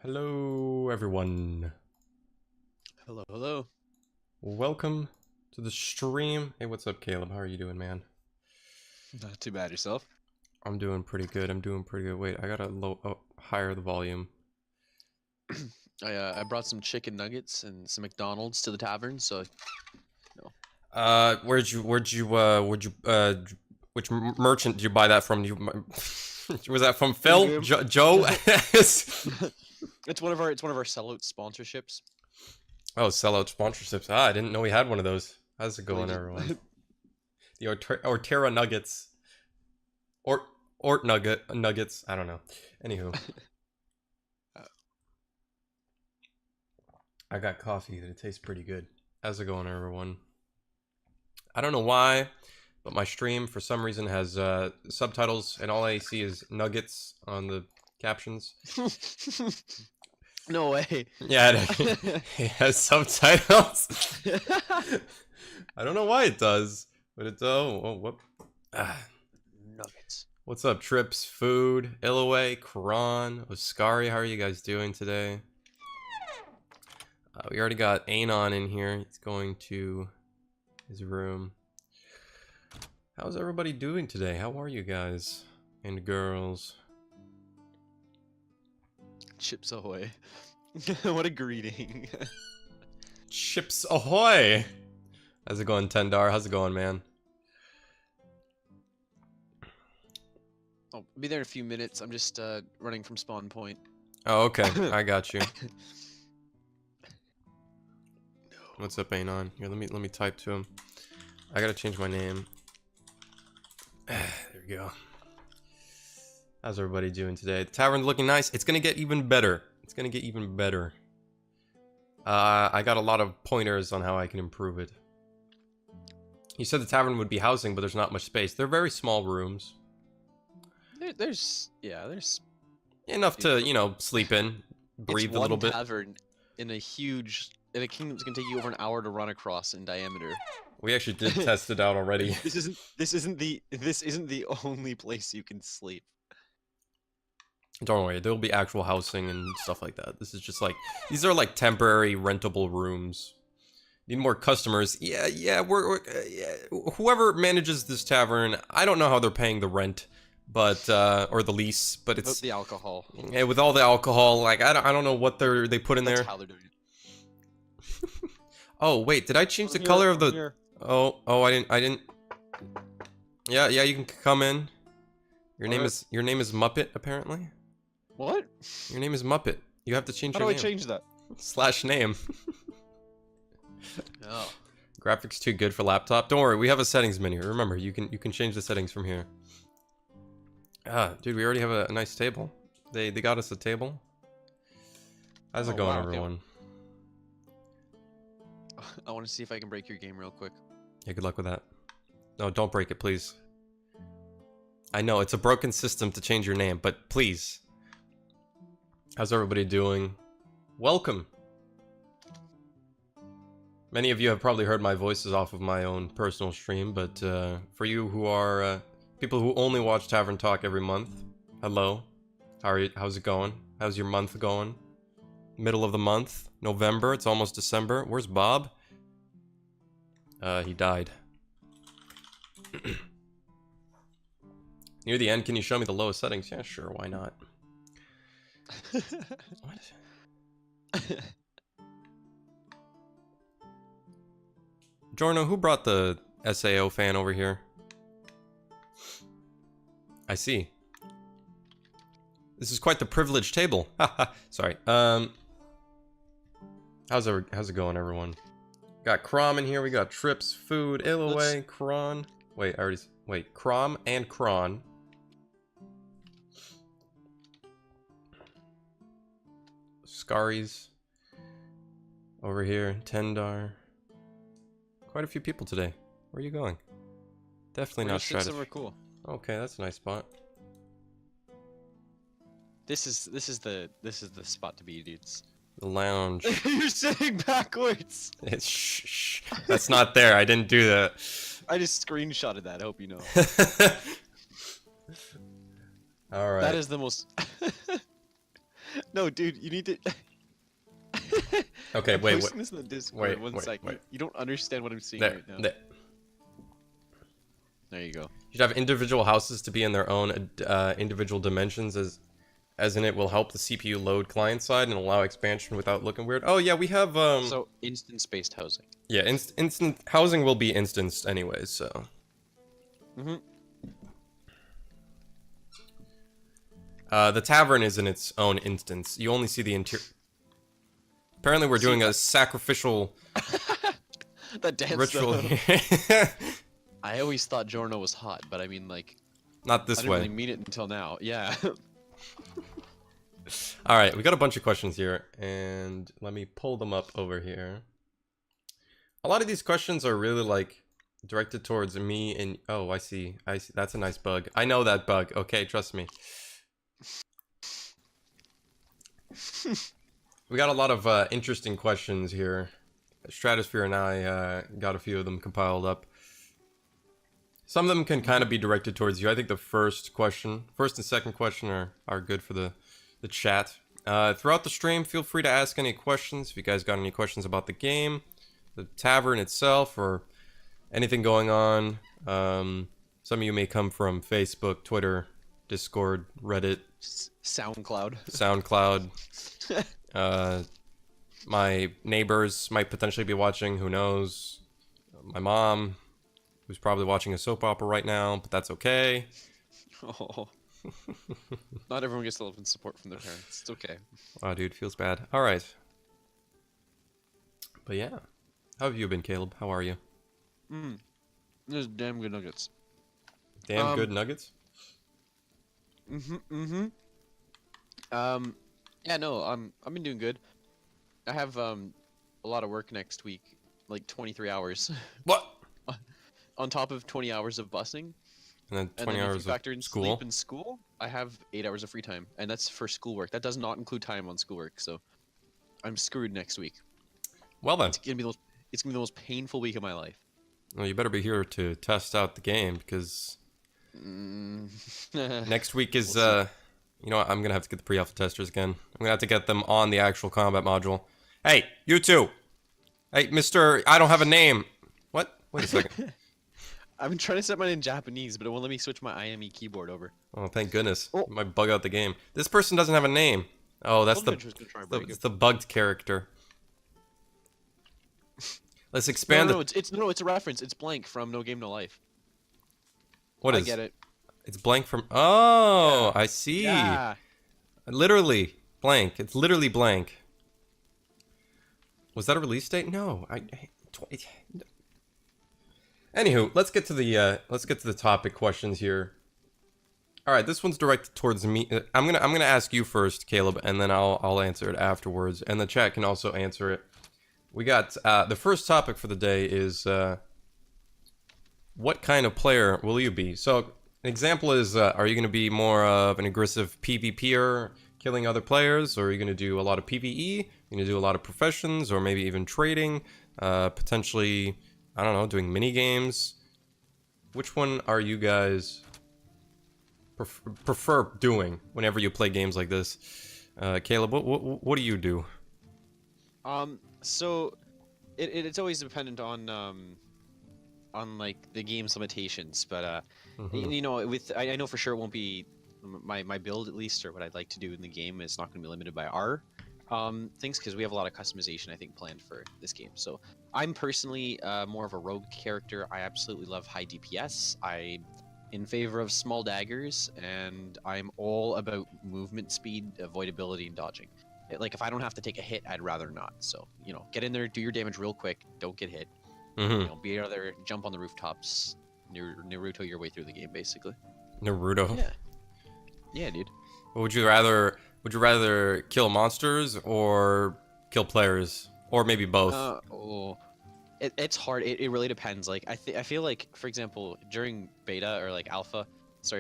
Hello, everyone. Hello, hello. Welcome to the stream. Hey, what's up, Caleb? How are you doing, man? Not too bad yourself. I'm doing pretty good. Wait, I gotta higher the volume. I brought some chicken nuggets and some McDonald's to the tavern, so no. Which merchant did you buy that from? Was that from Phil? In-game. Joe? It's one of our sellout sponsorships. Oh, sellout sponsorships. I didn't know we had one of those. How's it going, Well, everyone? The Orterra nuggets. Nuggets. I don't know. Anywho. I got coffee that it tastes pretty good. How's it going, everyone? I don't know why, but my stream for some reason has subtitles, and all I see is nuggets on the captions. No way. Yeah, it has subtitles. I don't know why it does, but it does. Oh, whoop. Nuggets. What's up, Trips, Food, Illaway, Karan, Oscari? How are you guys doing today? We already got Anon in here. He's going to his room. How's everybody doing today? How are you guys and girls? Chips ahoy. What a greeting. Chips ahoy! How's it going, Tendar? How's it going, man? I'll be there in a few minutes. I'm just running from spawn point. Oh, okay. I got you. What's up, Anon? Here, let me type to him. I gotta change my name. There we go. How's everybody doing today? The tavern's looking nice. It's gonna get even better. It's gonna get even better. I got a lot of pointers on how I can improve it. You said the tavern would be housing, but there's not much space. They're very small rooms. There's Enough to, you know, sleep in, breathe a little bit. Tavern in a kingdom that's gonna take you over an hour to run across in diameter. We actually did test it out already. This isn't the only place you can sleep. Don't worry, there'll be actual housing and stuff like that. This is just like, these are like temporary rentable rooms. Need more customers. Yeah, whoever manages this tavern, I don't know how they're paying the rent, but or the lease, but it's the alcohol. Yeah, with all the alcohol, like I don't know what they put in That's there. how they're doing it. Oh wait, did I change the color of the? Oh, I didn't. Yeah, you can come in. Your name is Muppet, apparently. What? Your name is Muppet. You have to change How your do name. I change that? /name. Oh. Graphics too good for laptop. Don't worry, we have a settings menu. Remember, you can change the settings from here. Dude, we already have a nice table. They got us a table. How's it going, everyone? I want to see if I can break your game real quick. Yeah, good luck with that. No, don't break it, please. I know, it's a broken system to change your name, but please. How's everybody doing? Welcome! Many of you have probably heard my voices off of my own personal stream, but for you who are people who only watch Tavern Talk every month, hello. How's it going? How's your month going? Middle of the month, November, it's almost December. Where's Bob? He died. Near the end, can you show me the lowest settings? Yeah, sure, why not? What? Jorno, who brought the SAO fan over here? I see. This is quite the privileged table. Sorry. How's it going, everyone? Got Crom in here. We got Trips, Food, Illaway, Kron. Wait, Crom and Kron. Scaries. Over here, Tendar. Quite a few people today. Where are you going? Definitely not Shredder. Somewhere cool. Okay, that's a nice spot. This is the spot to be, dudes. The lounge. You're sitting backwards. It's shh. That's not there. I didn't do that. I just screenshotted that. I hope you know. All right. That is the most. No, dude, you need to. Okay, I'm wait, posting this in the Discord. One sec. wait. You don't understand what I'm seeing There, right now. there. There you go. You'd have individual houses to be in their own individual dimensions, as in it will help the CPU load client side and allow expansion without looking weird. Oh yeah, we have So instance-based housing. yeah, instant housing will be instanced anyways. So Mhm. the tavern is in its own instance. You only see the interior. Apparently, we're doing a sacrificial That dance ritual though. here. I always thought Giorno was hot, but I mean, like, Not this I didn't way. really mean it until now. Yeah. All right, we got a bunch of questions here, and let me pull them up over here. A lot of these questions are really like directed towards me and oh, I see. That's a nice bug. I know that bug. Okay, trust me. We got a lot of interesting questions here. Stratosphere and I got a few of them compiled up. Some of them can kind of be directed towards you. I think the first and second question are good for the chat. Throughout the stream, feel free to ask any questions. If you guys got any questions about the game, the tavern itself, or anything going on. Some of you may come from Facebook, Twitter, Discord, Reddit, SoundCloud. My neighbors might potentially be watching, who knows. My mom, who's probably watching a soap opera right now, but that's okay. Oh. Not everyone gets love and support from their parents. It's okay. Wow, dude, feels bad. All right. But yeah. How have you been, Caleb? How are you? There's damn good nuggets. Damn good nuggets? Yeah, no, I've been doing good. I have a lot of work next week, like 23 hours. What? On top of 20 hours of busing. And then 20 and then hours if you factor of in school? sleep and school, I have 8 hours of free time, and that's for schoolwork. That does not include time on schoolwork, so I'm screwed next week. Well then. It's gonna be the most painful week of my life. Well, you better be here to test out the game, because next week is, you know what, I'm gonna have to get the pre-alpha testers again. I'm gonna have to get them on the actual combat module. Hey, you two! Hey, Mr. I don't have a name! What? Wait a second. I've been trying to set mine in Japanese, but it won't let me switch my IME keyboard over. Oh, thank goodness. Oh. It might bug out the game. This person doesn't have a name. Oh, that's it's the bugged character. Let's expand No, it's a reference. It's blank from No Game No Life. What is? I get it. It's blank from. Oh, Yeah. I see. Yeah. Literally blank. It's literally blank. Was that a release date? No. Anywho, let's get to the topic questions here. All right, this one's directed towards me. I'm gonna ask you first, Caleb, and then I'll answer it afterwards, and the chat can also answer it. We got the first topic for the day is what kind of player will you be? So an example is, are you going to be more of an aggressive PvPer, killing other players, or are you going to do a lot of PvE? You're going to do a lot of professions, or maybe even trading, potentially, I don't know, doing mini games. Which one are you guys prefer doing whenever you play games like this? Caleb, what do you do? So it's always dependent on like the game's limitations, but you know, I know for sure it won't be my build, at least, or what I'd like to do in the game is not going to be limited by our things, because we have a lot of customization, I think, planned for this game. So I'm personally more of a rogue character. I absolutely love high DPS. I'm in favor of small daggers, and I'm all about movement speed, avoidability, and dodging. Like, if I don't have to take a hit, I'd rather not. So, you know, get in there, do your damage real quick, don't get hit. You know, be out there, jump on the rooftops, Naruto your way through the game, basically. Naruto? Yeah. Yeah, dude. Would you rather kill monsters or kill players, or maybe both? It's hard. It really depends. Like, I feel like, for example, during beta or like alpha,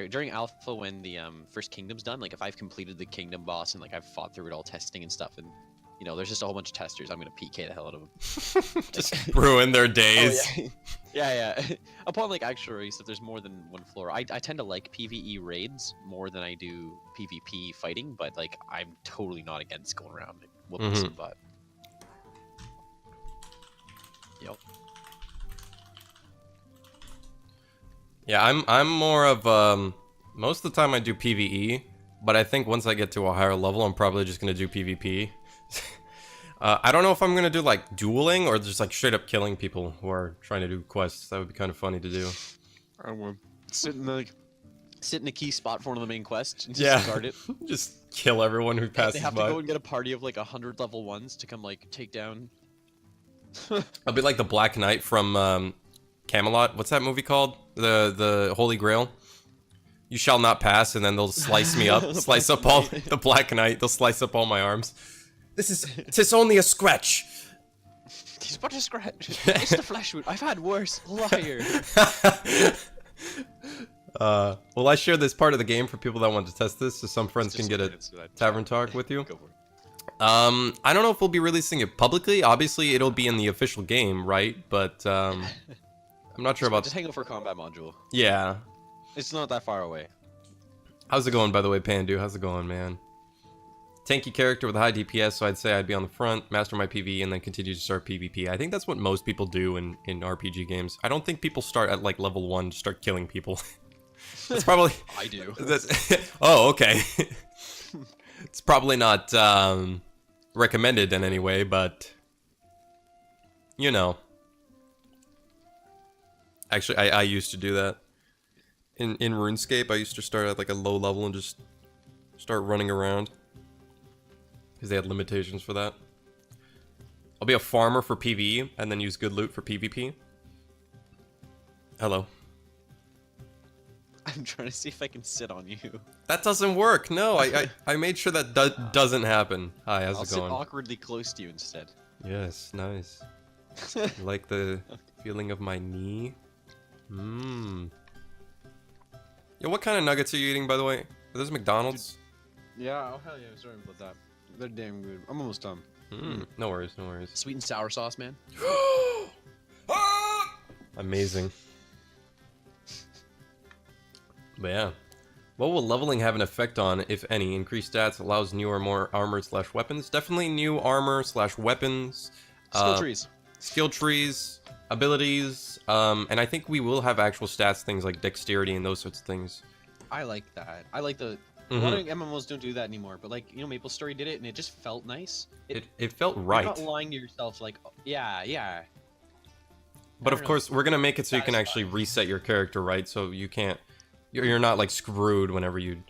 during alpha, when the first kingdom's done, like if I've completed the kingdom boss and like I've fought through it all, testing and stuff, and you know, there's just a whole bunch of testers. I'm gonna PK the hell out of them. Just ruin their days. Oh, yeah. Yeah. Upon like actual release, if there's more than one floor, I tend to like PvE raids more than I do PvP fighting. But like, I'm totally not against going around and whooping some butt. Yep. Yeah, I'm more of most of the time I do PvE, but I think once I get to a higher level, I'm probably just gonna do PvP. I don't know if I'm gonna do like dueling or just like straight up killing people who are trying to do quests. That would be kind of funny to do. I would sit in a key spot for one of the main quests and just guard it. Just kill everyone who passes by. They have to go and get a party of like 100 level 1s to come like take down. I'll be like the Black Knight from Camelot. What's that movie called? The Holy Grail. You shall not pass, and then they'll slice me up, slice up all the Black Knight. They'll slice up all my arms. Tis only a scratch. Tis but a scratch. It's the flesh wound. I've had worse. Liar. Well, I share this part of the game for people that want to test this, so some friends can get a Tavern talk with you. Go for it. I don't know if we'll be releasing it publicly. Obviously, it'll be in the official game, right? But I'm not sure about. Just hang out for a combat module. Yeah. It's not that far away. How's it going, by the way, Pandu? How's it going, man? Tanky character with a high DPS, so I'd say I'd be on the front, master my PvE, and then continue to start PvP. I think that's what most people do in RPG games. I don't think people start at like level 1 to start killing people. That's probably... I do. Oh, okay. It's probably not recommended in any way, but... You know. Actually, I used to do that. In RuneScape, I used to start at like a low level and just start running around. Because they had limitations for that. I'll be a farmer for PvE and then use good loot for PvP. Hello. I'm trying to see if I can sit on you. That doesn't work. No, I made sure that doesn't happen. Hi, how's it going? I'll sit awkwardly close to you instead. Yes, nice. You like the feeling of my knee? Mmm. Yo, what kind of nuggets are you eating, by the way? Are those McDonald's? Yeah, oh hell yeah, sorry about that. They're damn good. I'm almost done. No worries, no worries. Sweet and sour sauce, man. Amazing. But yeah. What will leveling have an effect on, if any? Increased stats allows new or more armor/weapons. Definitely new armor/weapons. Skill trees. Skill trees, abilities, and I think we will have actual stats, things like dexterity and those sorts of things. I like that. I like the... A lot of MMOs don't do that anymore, but like, you know, MapleStory did it and it just felt nice. It felt right. You're not lying to yourself like, oh, yeah. But of course, we're gonna make it so you can actually reset your character, right? So you can't... You're not like screwed whenever you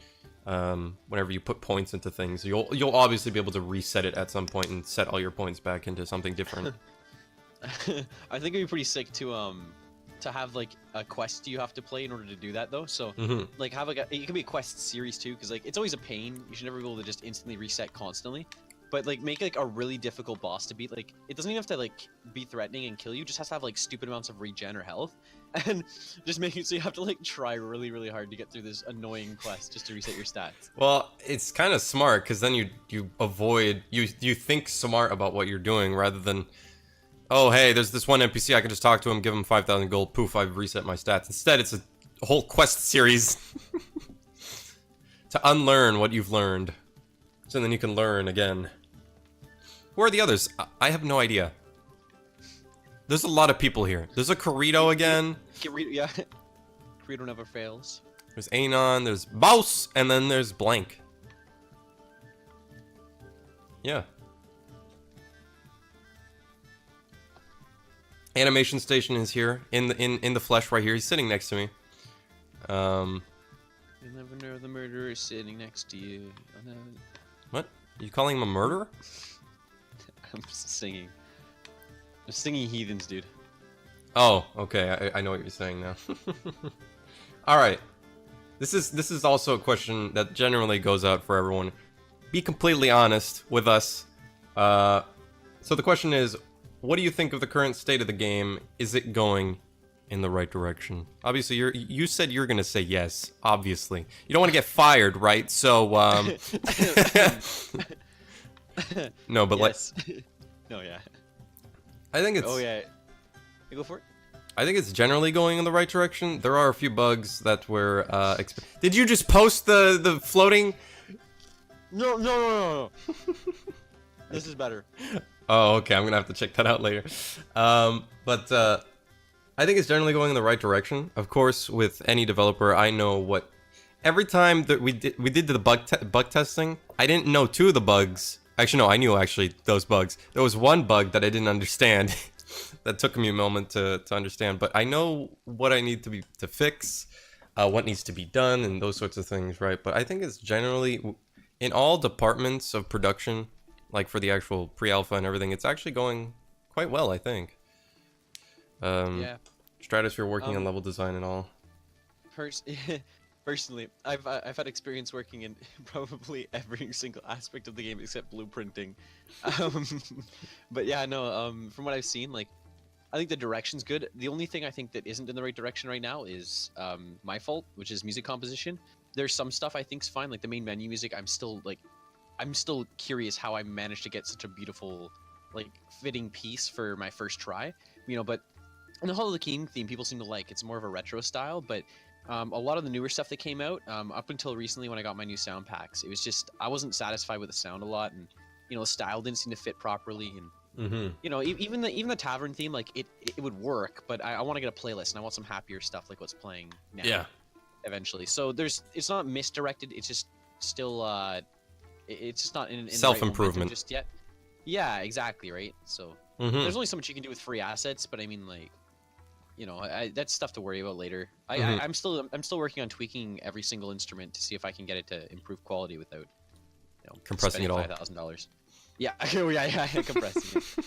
put points into things. You'll obviously be able to reset it at some point and set all your points back into something different. I think it'd be pretty sick to have like a quest you have to play in order to do that though. So like have like it could be a quest series too, because like it's always a pain. You should never be able to just instantly reset constantly. But like make like a really difficult boss to beat. Like it doesn't even have to like be threatening and kill you. It just has to have like stupid amounts of regen or health, and just make it so you have to like try really really hard to get through this annoying quest just to reset your stats. Well, it's kind of smart because then you avoid you think smart about what you're doing rather than, oh hey, there's this one NPC I can just talk to him, give him 5,000 gold, poof, I've reset my stats. Instead, it's a whole quest series to unlearn what you've learned, so then you can learn again. Who are the others? I have no idea. There's a lot of people here. There's a Corrito again. Yeah. Corrito never fails. There's Anon, there's Baus, and then there's Blank. Yeah. Animation Station is here in the flesh right here. He's sitting next to me. You'll never know the murderer is sitting next to you. What? You calling him a murderer? I'm singing. I'm singing Heathens, dude. Oh, okay. I know what you're saying now. All right. This is also a question that generally goes out for everyone. Be completely honest with us. So the question is, what do you think of the current state of the game? Is it going in the right direction? Obviously, you said you're gonna say yes. Obviously, you don't want to get fired, right? So, No, but like, Yes. No, yeah. I think it's. Oh yeah. You go for it. I think it's generally going in the right direction. There are a few bugs that were. Did you just post the floating? No. This is better. Oh, okay. I'm gonna have to check that out later. But I think it's generally going in the right direction. Of course, with any developer, I know what. Every time that we did the bug testing, I didn't know two of the bugs. Actually, no, I knew those bugs. There was one bug that I didn't understand. That took me a moment to understand. But I know what I need to fix, what needs to be done, and those sorts of things, right? But I think it's generally in all departments of production, like for the actual pre-alpha and everything, it's actually going quite well, I think. Yeah. Stratosphere working on level design and all. Personally, I've had experience working in probably every single aspect of the game except blueprinting. But yeah, no. From what I've seen, like, I think the direction's good. The only thing I think that isn't in the right direction right now is my fault, which is music composition. There's some stuff I think's fine, like the main menu music. I'm still curious how I managed to get such a beautiful, like, fitting piece for my first try. You know, but in the Hall of the King theme, people seem to like. It's more of a retro style, but a lot of the newer stuff that came out, up until recently when I got my new sound packs, it was just I wasn't satisfied with the sound a lot, and you know, the style didn't seem to fit properly, and you know, even the Tavern theme, like it would work, but I want to get a playlist and I want some happier stuff like what's playing now. Yeah. Eventually, so it's not misdirected. It's just still it's just not in Self-improvement just yet. Yeah, exactly, right. So there's only so much you can do with free assets, but I mean, like, you know, that's stuff to worry about later. I'm still working on tweaking every single instrument to see if I can get it to improve quality without, you know, compressing it all. $5,000. Yeah, yeah, compressing it.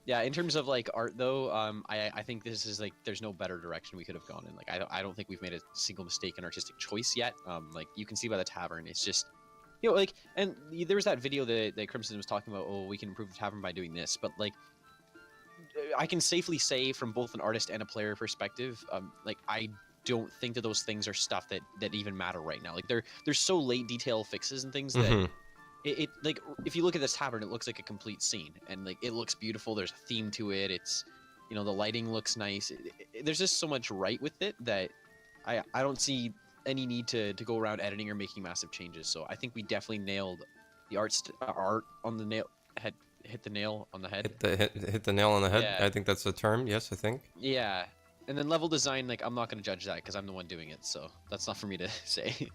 Yeah, in terms of like art though, I think this is like there's no better direction we could have gone in. Like I don't think we've made a single mistake in artistic choice yet. Like you can see by the Tavern, it's just, you know, like, and there was that video that Crimson was talking about. Oh, we can improve the Tavern by doing this, but like, I can safely say from both an artist and a player perspective, like I don't think that those things are stuff that even matter right now. Like they're so late detail fixes and things that it like if you look at this Tavern, it looks like a complete scene, and like it looks beautiful. There's a theme to it. It's, you know, the lighting looks nice. There's just so much right with it that I don't see any need to go around editing or making massive changes. So I think we definitely nailed the art on the nail head. Hit the nail on the head. Hit the nail on the head. Yeah. I think that's a term. Yes, I think. Yeah, and then level design, like I'm not gonna judge that because I'm the one doing it, so that's not for me to say.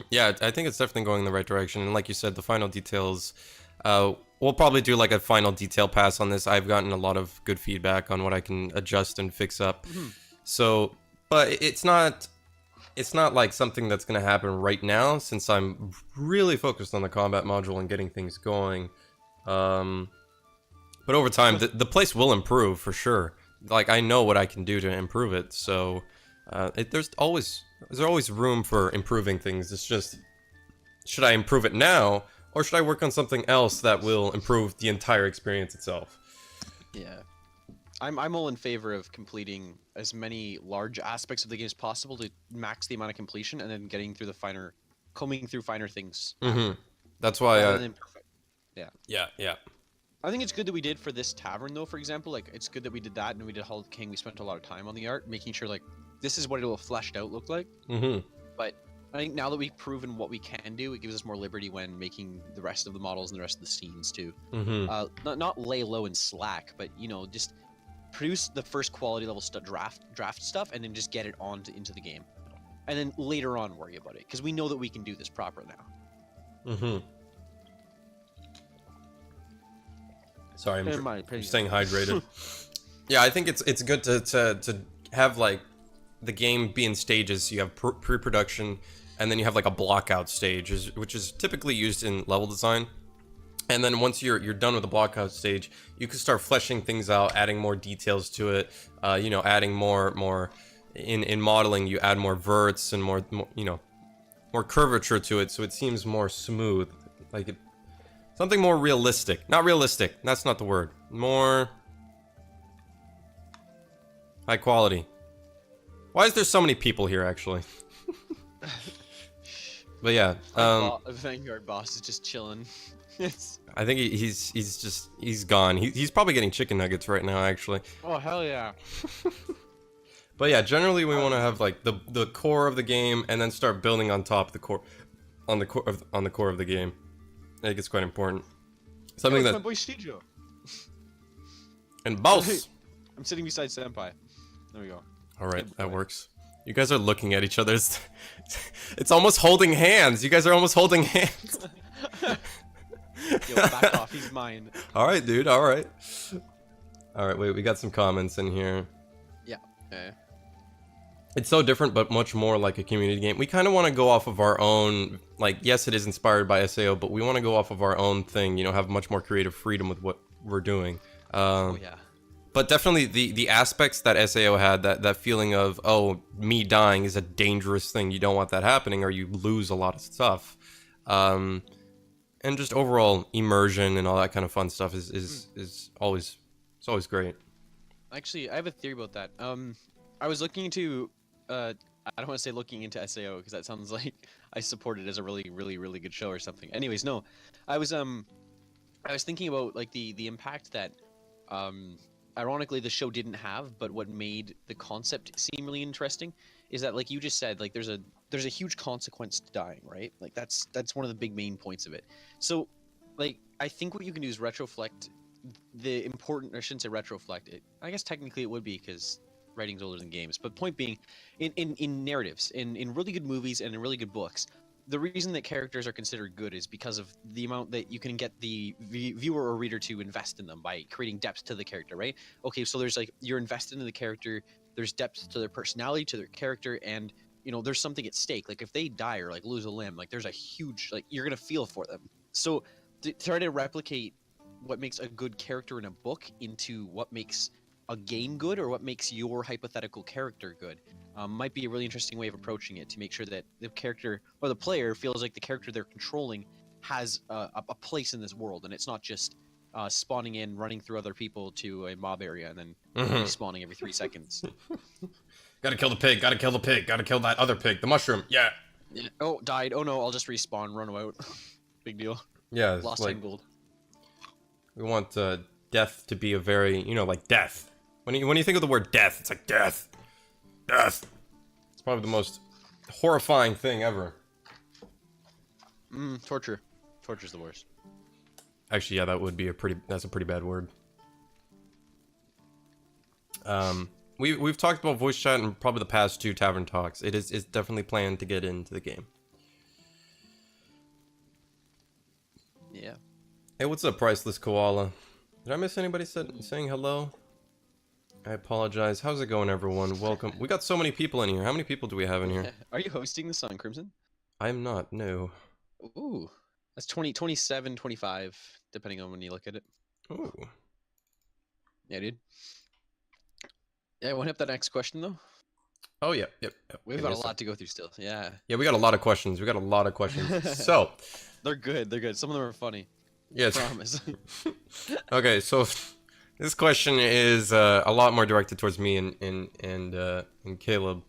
Yeah, I think it's definitely going in the right direction. And like you said, the final details. We'll probably do like a final detail pass on this. I've gotten a lot of good feedback on what I can adjust and fix up. So, but it's not like something that's gonna happen right now since I'm really focused on the combat module and getting things going. But over time, the place will improve for sure. Like I know what I can do to improve it. So there's always room for improving things. It's just, should I improve it now, or should I work on something else that will improve the entire experience itself? Yeah, I'm all in favor of completing as many large aspects of the game as possible to max the amount of completion, and then combing through finer things. That's why. Yeah. I think it's good that we did for this Tavern though. For example, like it's good that we did that, and we did Hall of the King. We spent a lot of time on the art, making sure like this is what it will fleshed out look like. But I think now that we've proven what we can do, it gives us more liberty when making the rest of the models and the rest of the scenes too. Not lay low and slack, but you know, just produce the first quality level draft stuff, and then just get it into the game, and then later on worry about it because we know that we can do this proper now. Sorry, I'm staying hydrated. Yeah, I think it's good to have like the game be in stages. You have pre-production, and then you have like a block out stage, which is typically used in level design. And then once you're done with the block out stage, you can start fleshing things out, adding more details to it. You know, adding more in modeling. You add more verts and more you know, more curvature to it, so it seems more smooth. Like it. Something more realistic. Not realistic. That's not the word. More high quality. Why is there so many people here, actually? But yeah, Vanguard boss is just chilling. It's... I think he's gone. He's probably getting chicken nuggets right now, actually. Oh hell yeah! But yeah, generally we want to have like the core of the game, and then start building on top of the core, on the core of the game. I think it's quite important. Something that. My boy Shijo. And boss. I'm sitting beside Senpai. There we go. All right, that works. You guys are looking at each other. It's almost holding hands. You guys are almost holding hands. Yo, back off. He's mine. All right, dude. All right. All right. Wait, we got some comments in here. Yeah. It's so different, but much more like a community game. We kind of want to go off of our own, like, yes, it is inspired by SAO, but we want to go off of our own thing, you know, have much more creative freedom with what we're doing. Oh, yeah. But definitely the aspects that SAO had, that feeling of, oh, me dying is a dangerous thing. You don't want that happening, or you lose a lot of stuff. And just overall immersion and all that kind of fun stuff is always, it's always great. Actually, I have a theory about that. I was looking into, I don't want to say looking into SAO because that sounds like I support it as a really, really, really good show or something. Anyways, no, I was thinking about like the impact that, ironically the show didn't have, but what made the concept seem really interesting is that, like you just said, like there's a huge consequence to dying, right? Like that's one of the big main points of it. So, like I think what you can do is retroflect the important, I shouldn't say retroflect it. I guess technically it would be because writing's older than games, but point being, in narratives, in really good movies and in really good books, the reason that characters are considered good is because of the amount that you can get the viewer or reader to invest in them by creating depth to the character, right? Okay, so there's like, you're invested in the character, there's depth to their personality, to their character, and you know, there's something at stake. Like if they die or like lose a limb, like there's a huge, like you're gonna feel for them. So to try to replicate what makes a good character in a book into what makes a game good, or what makes your hypothetical character good, might be a really interesting way of approaching it, to make sure that the character or the player feels like the character they're controlling has a place in this world, and it's not just spawning in, running through other people to a mob area, and then respawning every 3 seconds. Gotta kill the pig, gotta kill the pig, gotta kill that other pig, the mushroom, yeah. Oh, died. Oh no, I'll just respawn, run out. Big deal. Yeah, Lost like, 10 gold. we want death to be a very, you know, like death. When you think of the word death, it's like death. Death. It's probably the most horrifying thing ever. Torture. Torture's the worst. Actually, yeah, that's a pretty bad word. We've talked about voice chat in probably the past 2 Tavern talks. It's definitely planned to get into the game. Yeah. Hey, what's up, Priceless Koala? Did I miss anybody saying hello? I apologize. How's it going, everyone? Welcome. We got so many people in here. How many people do we have in here? Are you hosting this on Crimson? I'm not, no. Ooh. That's 27, 25, depending on when you look at it. Ooh. Yeah, dude. Yeah, want to hit that next question, though? Oh, yep. We've got a lot to go through still, yeah. Yeah, we got a lot of questions. So. They're good. Some of them are funny. Yes. I promise. Okay, so this question is a lot more directed towards me and Caleb.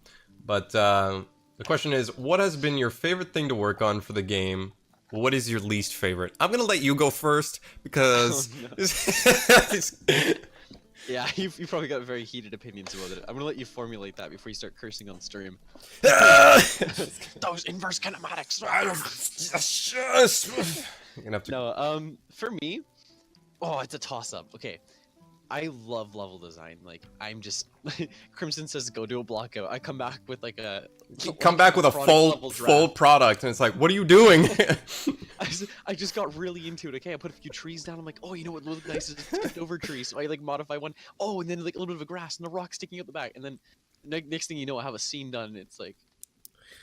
But the question is, what has been your favorite thing to work on for the game? What is your least favorite? I'm going to let you go first because... Oh, no. Yeah, you probably got very heated opinions about it. I'm going to let you formulate that before you start cursing on stream. Those inverse kinematics! You're gonna have to... No, for me... Oh, it's a toss-up. Okay. I love level design. Like, I'm just... Crimson says go do a block out. I come back with like a... Come back with a full product, and it's like, what are you doing? I just got really into it. Okay, I put a few trees down. I'm like, oh, you know what would look nice is a tipped over tree. So I like modify one. Oh, and then like a little bit of a grass and a rock sticking out the back. And then next thing you know, I have a scene done. And it's like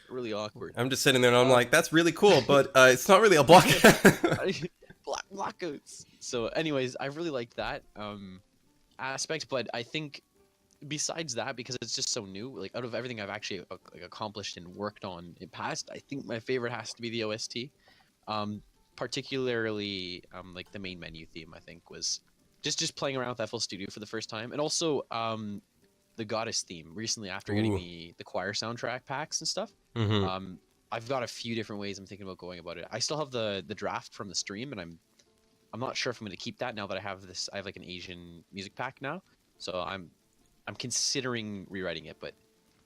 really awkward. I'm just sitting there and I'm like, that's really cool, but it's not really a block. Blockouts. So anyways, I really liked that aspect, but I think besides that, because it's just so new, like out of everything I've actually accomplished and worked on in past, I think my favorite has to be the OST. Particularly like the main menu theme, I think was just playing around with FL Studio for the first time, and also the Goddess theme recently after getting the choir soundtrack packs and stuff. I've got a few different ways I'm thinking about going about it. I still have the draft from the stream, and I'm not sure if I'm going to keep that now that I have this. I have like an Asian music pack now, so I'm considering rewriting it. But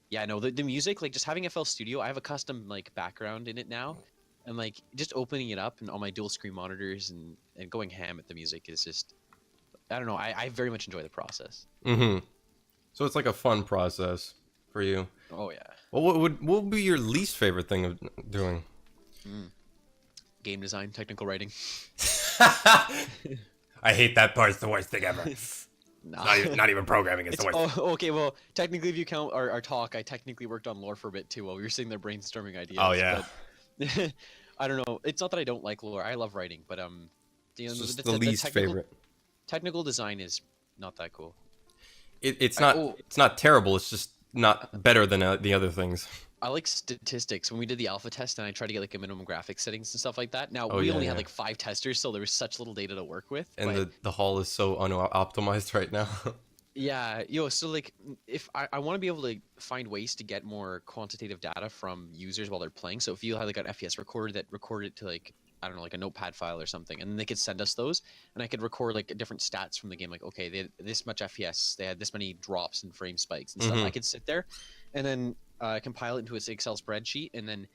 yeah, no, the music, like just having FL Studio, I have a custom like background in it now, and like just opening it up and on my dual screen monitors and going ham at the music is just, I don't know. I very much enjoy the process. Mm-hmm. So it's like a fun process for you. Oh yeah. Well, what would be your least favorite thing of doing? Game design, technical writing. I hate that part. It's the worst thing ever. Nah. Not even programming is the worst. Oh, okay, well, technically, if you count our talk, I technically worked on lore for a bit too while we were sitting there brainstorming ideas. Oh yeah. But, I don't know. It's not that I don't like lore. I love writing, but It's just the least favorite. Technical design is not that cool. It's not terrible. It's just not better than the other things. I like statistics. When we did the alpha test and I tried to get like a minimum graphics settings and stuff like that. Now we only had like 5 testers, so there was such little data to work with. And the hall is so unoptimized right now. Yeah, so like if I want to be able to find ways to get more quantitative data from users while they're playing. So if you had like an FPS recorder that recorded to like, I don't know, like a notepad file or something, and then they could send us those, and I could record like different stats from the game, like okay, they had this much FPS, they had this many drops and frame spikes and stuff. I could sit there and then compile it into its Excel spreadsheet, and then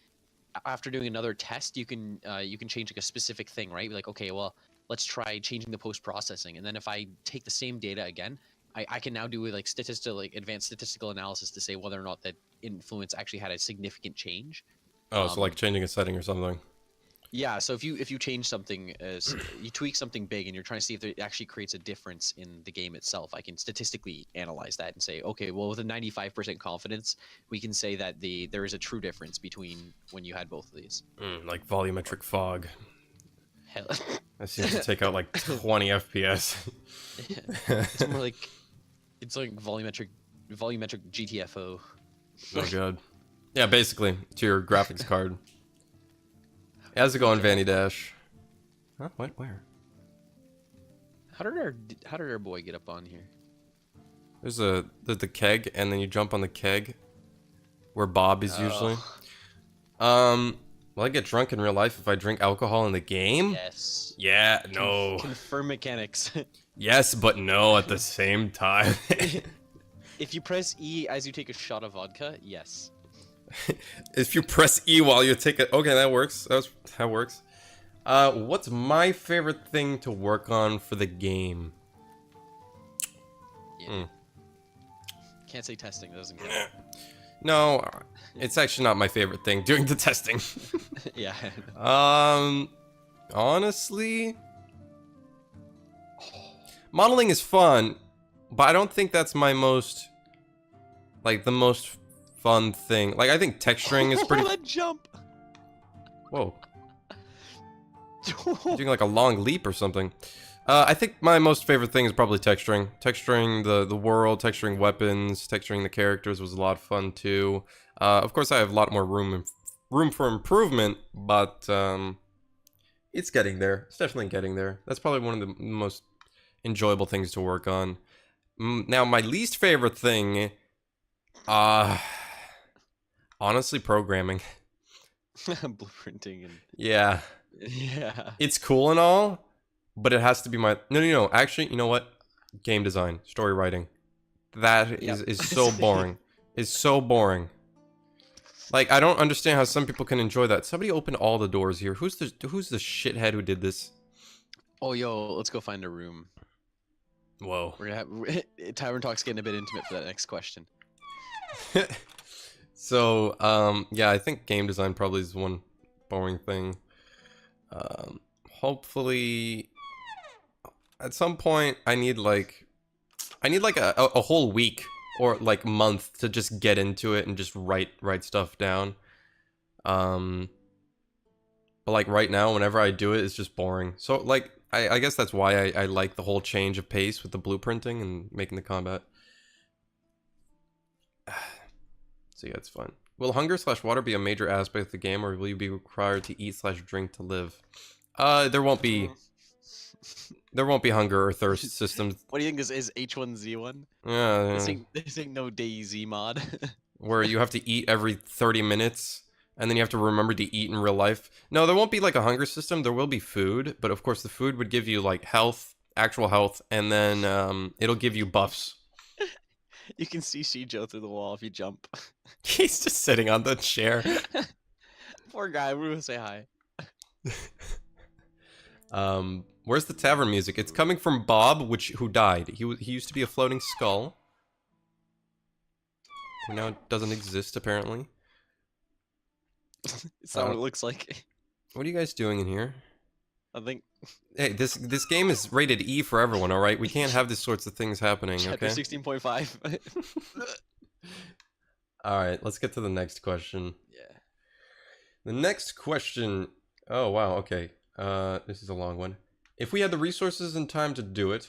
after doing another test, you can change like a specific thing, right? Like okay, well, let's try changing the post processing, and then if I take the same data again, I can now do like advanced statistical analysis to say whether or not that influence actually had a significant change. Oh, so like changing a setting or something. Yeah, so if you change something, you tweak something big, and you're trying to see if it actually creates a difference in the game itself, I can statistically analyze that and say, okay, well, with a 95% confidence, we can say that there is a true difference between when you had both of these. Like volumetric fog. Hell. That seems to take out like 20 FPS. It's more like volumetric GTFO. Oh god. Yeah, basically to your graphics card. How's it going, Vanny Dash? Huh? What? Where? How did our boy get up on here? There's the keg, and then you jump on the keg, where Bob is usually. Will I get drunk in real life if I drink alcohol in the game? Yes. Yeah. No. Confirm mechanics. Yes, but no at the same time. If you press E as you take a shot of vodka, yes. If you press E while you take it, okay, that works. That works. What's my favorite thing to work on for the game? Yeah. Can't say testing. That doesn't count. No, it's actually not my favorite thing. Doing the testing. Yeah. Honestly, modeling is fun, but I don't think that's my most, like, the most fun thing. Like, I think texturing is pretty. That jump. Whoa. Doing like a long leap or something. I think my most favorite thing is probably texturing. Texturing the world, texturing weapons, texturing the characters was a lot of fun too. Of course, I have a lot more room for improvement, but it's getting there. It's definitely getting there. That's probably one of the most enjoyable things to work on. Now, my least favorite thing, honestly, programming. Blueprinting and yeah. It's cool and all, but it has to be my no. Actually, you know what? Game design, story writing. That is so boring. It's so boring. Like, I don't understand how some people can enjoy that. Somebody open all the doors here. Who's the shithead who did this? Oh, yo, let's go find a room. Whoa. We're gonna have Tavern Talk's getting a bit intimate for that next question. So, yeah, I think game design probably is one boring thing. Hopefully, at some point, I need like a whole week or like month to just get into it and just write stuff down. But like right now, whenever I do it, it's just boring. So like, I guess that's why I like the whole change of pace with the blueprinting and making the combat. So yeah, it's fun. Will hunger/water be a major aspect of the game, or will you be required to eat/drink to live? There won't be hunger or thirst systems. What do you think this is, H1Z1? Yeah. This ain't no DayZ mod. Where you have to eat every 30 minutes and then you have to remember to eat in real life. No, there won't be like a hunger system. There will be food, but of course the food would give you like health, actual health, and then it'll give you buffs. You can see Shijo through the wall if you jump. He's just sitting on the chair. Poor guy. We're gonna say hi. Where's the tavern music? It's coming from Bob, who died. He used to be a floating skull. Who now doesn't exist, apparently. It's not what it looks like. What are you guys doing in here? I think. Hey, this game is rated E for everyone, alright? We can't have these sorts of things happening, Chapter okay? 16.5. Alright, let's get to the next question. Yeah. The next question... Oh, wow, okay. This is a long one. If we had the resources and time to do it...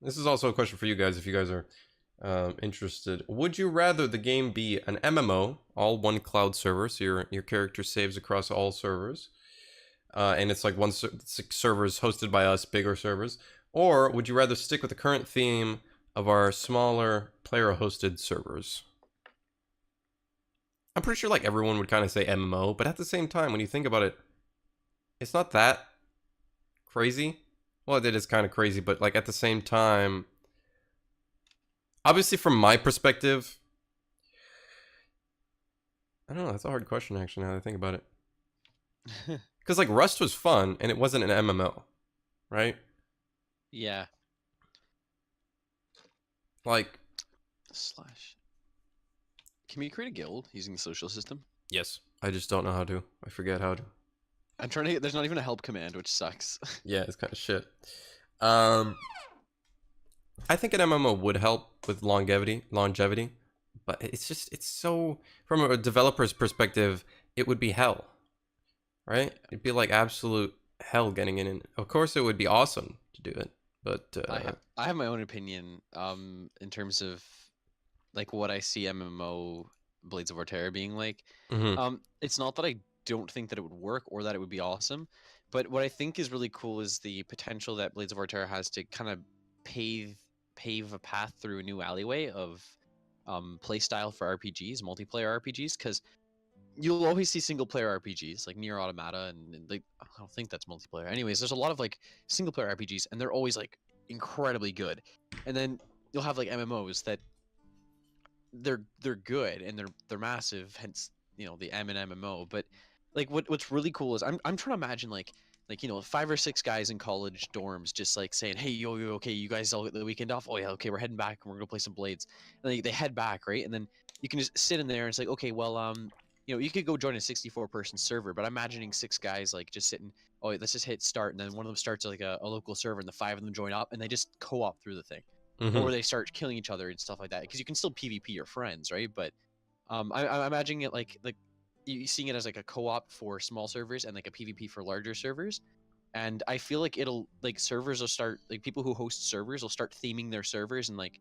This is also a question for you guys, if you guys are interested. Would you rather the game be an MMO, all one cloud server, so your character saves across all servers, and it's like 6 servers hosted by us, bigger servers, or would you rather stick with the current theme of our smaller player-hosted servers? I'm pretty sure like everyone would kind of say MMO, but at the same time, when you think about it, it's not that crazy. Well, it is kind of crazy, but like at the same time, obviously from my perspective, I don't know, that's a hard question actually now that I think about it. Because like Rust was fun and it wasn't an MMO, right? Yeah. Like Slash. Can we create a guild using the social system? yes, I just don't know how to. I forget how to. I'm trying to get, there's not even a help command, which sucks. Yeah, it's kind of shit. I think an MMO would help with longevity, but it's so, from a developer's perspective, it would be hell, right? It'd be like absolute hell getting in. And of course, it would be awesome to do it, but I have my own opinion in terms of like what I see MMO Blades of Orterra being like. mhm. It's not that I don't think that it would work or that it would be awesome, but what I think is really cool is the potential that Blades of Orterra has to kind of pave a path through a new alleyway of play style for RPGs, multiplayer RPGs, because you'll always see single player RPGs like Nier Automata and like I don't think that's multiplayer. Anyways, there's a lot of like single player RPGs and they're always like incredibly good. And then you'll have like MMOs that they're good and they're massive, hence you know the M and MMO. But like what's really cool is I'm trying to imagine like you know 5 or 6 guys in college dorms just like saying, hey yo okay, you guys all get the weekend off. Oh yeah, okay, we're heading back and we're gonna play some Blades. And they head back, right? And then you can just sit in there and it's like, okay, well you know, you could go join a 64-person server, but I'm imagining 6 guys like just sitting. Oh, let's just hit start, and then one of them starts like a local server, and the 5 of them join up, and they just co-op through the thing, or they start killing each other and stuff like that. Because you can still PvP your friends, right? But I'm imagining it like you seeing it as like a co-op for small servers and like a PvP for larger servers. And I feel like it'll like servers will start like people who host servers will start theming their servers and like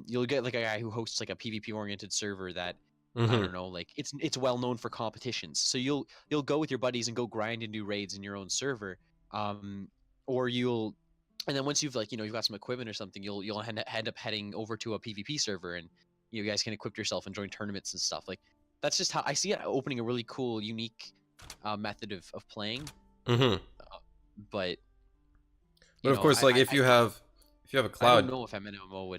you'll get like a guy who hosts like a PvP oriented server that I don't know, like it's well known for competitions. So you'll go with your buddies and go grind and do raids in your own server, or you'll, and then once you've like you know you've got some equipment or something, you'll end up heading over to a PvP server, and you guys can equip yourself and join tournaments and stuff. Like that's just how I see it opening a really cool, unique method of playing. But But of course, like if you have a cloud, I don't know if MMO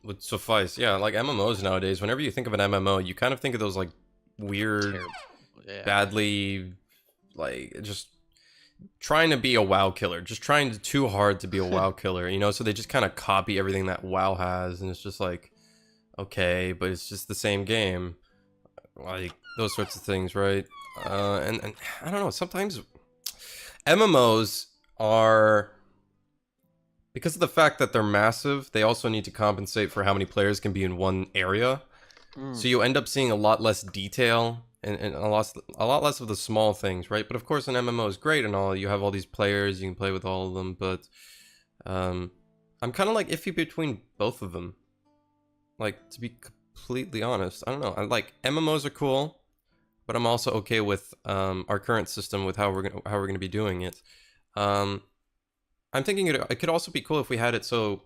would suffice. Yeah, like MMOs nowadays, whenever you think of an MMO, you kind of think of those like weird, badly, like just trying to be a WoW killer, just trying too hard to be a WoW killer, you know? So they just kind of copy everything that WoW has, and it's just like, okay, but it's just the same game, like those sorts of things, right? And I don't know, sometimes MMOs are, because of the fact that they're massive, they also need to compensate for how many players can be in one area. So you end up seeing a lot less detail and a lot less of the small things, right? But of course, an MMO is great and all. You have all these players, you can play with all of them. But I'm kind of like iffy between both of them. Like, to be completely honest, I don't know. I like MMOs are cool, but I'm also okay with our current system with how we're gonna be doing it. I'm thinking it could also be cool if we had it so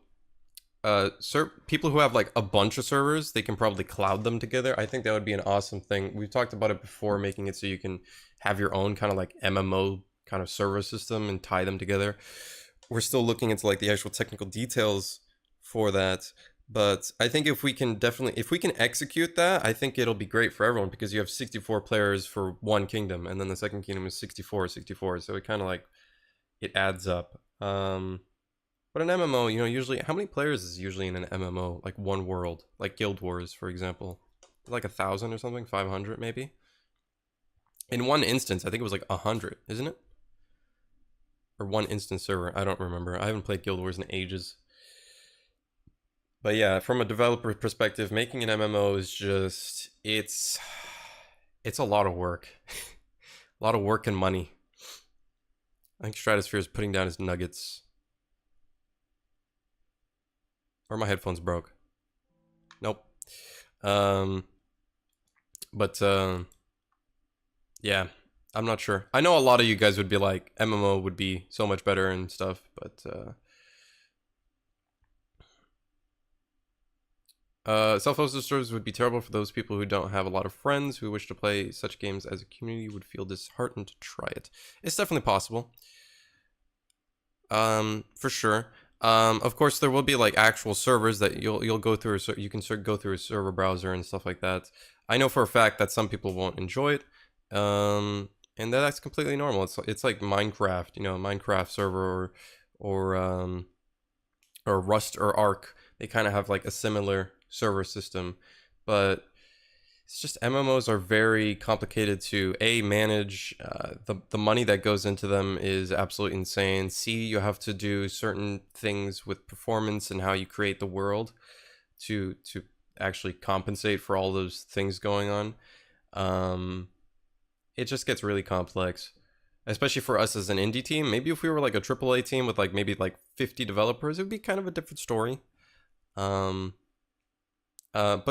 people who have like a bunch of servers, they can probably cloud them together. I think that would be an awesome thing. We've talked about it before, making it so you can have your own kind of like MMO kind of server system and tie them together. We're still looking into like the actual technical details for that, but I think if we can execute that, I think it'll be great for everyone, because you have 64 players for one kingdom, and then the second kingdom is 64, so it kind of like, it adds up. But an MMO, you know, usually, how many players is usually in an MMO? Like one world, like Guild Wars, for example, like 1,000 or something, 500 maybe. In one instance, I think it was like 100, isn't it? Or one instance server, I don't remember. I haven't played Guild Wars in ages. But yeah, from a developer perspective, making an MMO is just, it's a lot of work. A lot of work and money. I think Stratosphere is putting down his nuggets. Or my headphones broke. Nope. Yeah, I'm not sure. I know a lot of you guys would be like, MMO would be so much better and stuff, but self-hosted servers would be terrible for those people who don't have a lot of friends who wish to play such games. As a community would feel disheartened to try it. It's definitely possible. For sure. Of course, there will be like actual servers that you'll go through. You can go through a server browser and stuff like that. I know for a fact that some people won't enjoy it, and that's completely normal. It's like Minecraft, you know, Minecraft server or Rust or Ark. They kind of have like a similar server system, but it's just MMOs are very complicated to manage. The money that goes into them is absolutely insane. You have to do certain things with performance and how you create the world to actually compensate for all those things going on. It just gets really complex, especially for us as an indie team. Maybe if we were like a AAA team with like maybe like 50 developers, it would be kind of a different story. But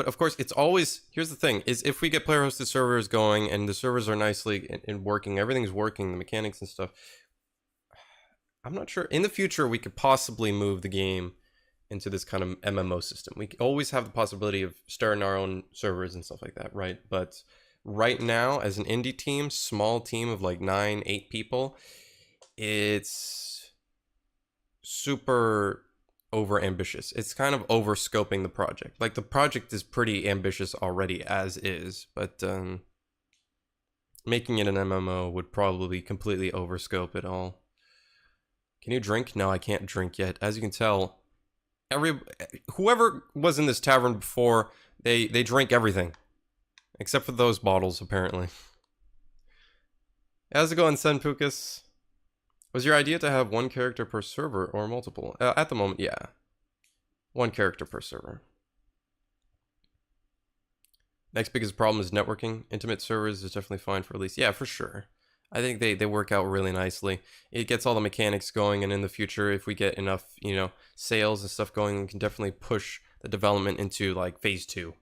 of course, it's always, here's the thing, is if we get player hosted servers going and the servers are nicely and working, everything's working, the mechanics and stuff, I'm not sure. In the future, we could possibly move the game into this kind of MMO system. We always have the possibility of starting our own servers and stuff like that, right? But right now, as an indie team, small team of like 9-8 people, it's super over ambitious. It's kind of over scoping the project. Like the project is pretty ambitious already as is, but making it an MMO would probably completely overscope it all. Can you drink? No, I can't drink yet. As you can tell, whoever was in this tavern before, they drink everything except for those bottles, apparently. How's it going, Senpukus? Was your idea to have one character per server or multiple? At the moment, yeah. One character per server. Next biggest problem is networking. Intimate servers is definitely fine for at least. Yeah, for sure. I think they work out really nicely. It gets all the mechanics going, and in the future, if we get enough, you know, sales and stuff going, we can definitely push the development into like phase 2.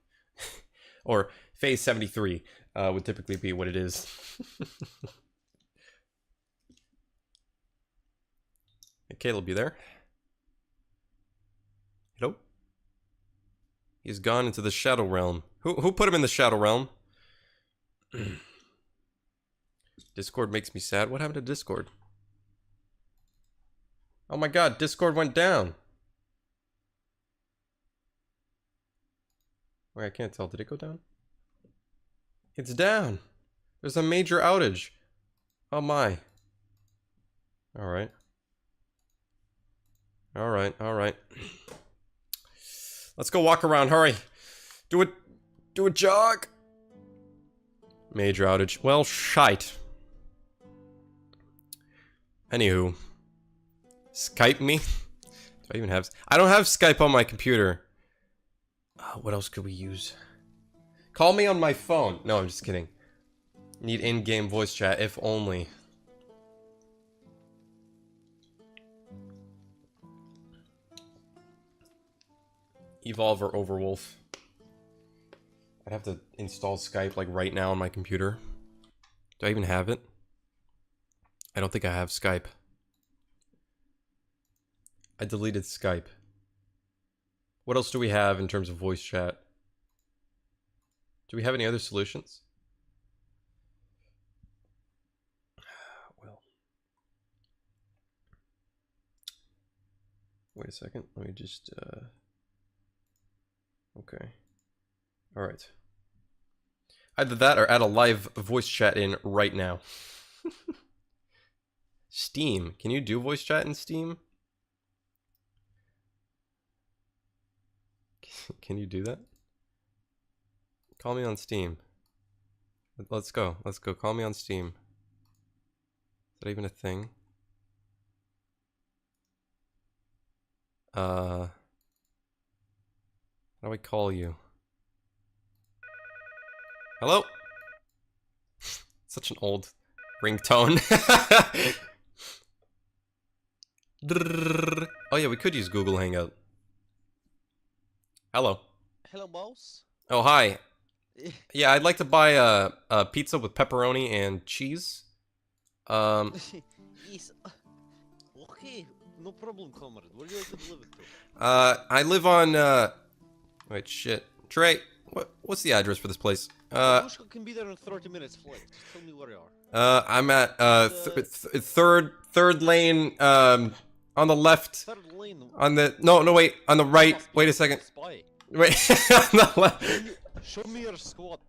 Or phase 73 would typically be what it is. Caleb, you there? Hello? He's gone into the Shadow Realm. Who put him in the Shadow Realm? Discord makes me sad. What happened to Discord? Oh my god, Discord went down. Wait, I can't tell. Did it go down? It's down. There's a major outage. Oh my. Alright. Alright. Let's go walk around, hurry. Do a jog. Major outage. Well, shite. Anywho. Skype me? Do I even have... I don't have Skype on my computer. What else could we use? Call me on my phone. No, I'm just kidding. Need in-game voice chat, if only. Evolve or Overwolf. I'd have to install Skype like right now on my computer. Do I even have it? I don't think I have Skype. I deleted Skype. What else do we have in terms of voice chat? Do we have any other solutions? Well, wait a second. Let me just, okay. All right. Either that or add a live voice chat in right now. Steam. Can you do voice chat in Steam? Can you do that? Call me on Steam. Let's go. Let's go. Call me on Steam. Is that even a thing? How do I call you? Hello? Such an old ringtone. Oh yeah, we could use Google Hangout. Hello. Hello, boss. Oh, hi. Yeah, I'd like to buy a pizza with pepperoni and cheese. Yes. Okay, no problem, comrade. Where do you like to deliver to? I live on, wait, shit. Trey, what's the address for this place? Yanushka can be there in 30 minutes flight. Just tell me where you are. I'm at, third lane, on the left. Third lane. On the, no, wait, on the right. Wait a second. Spy. Wait, on the left. Show me your squad.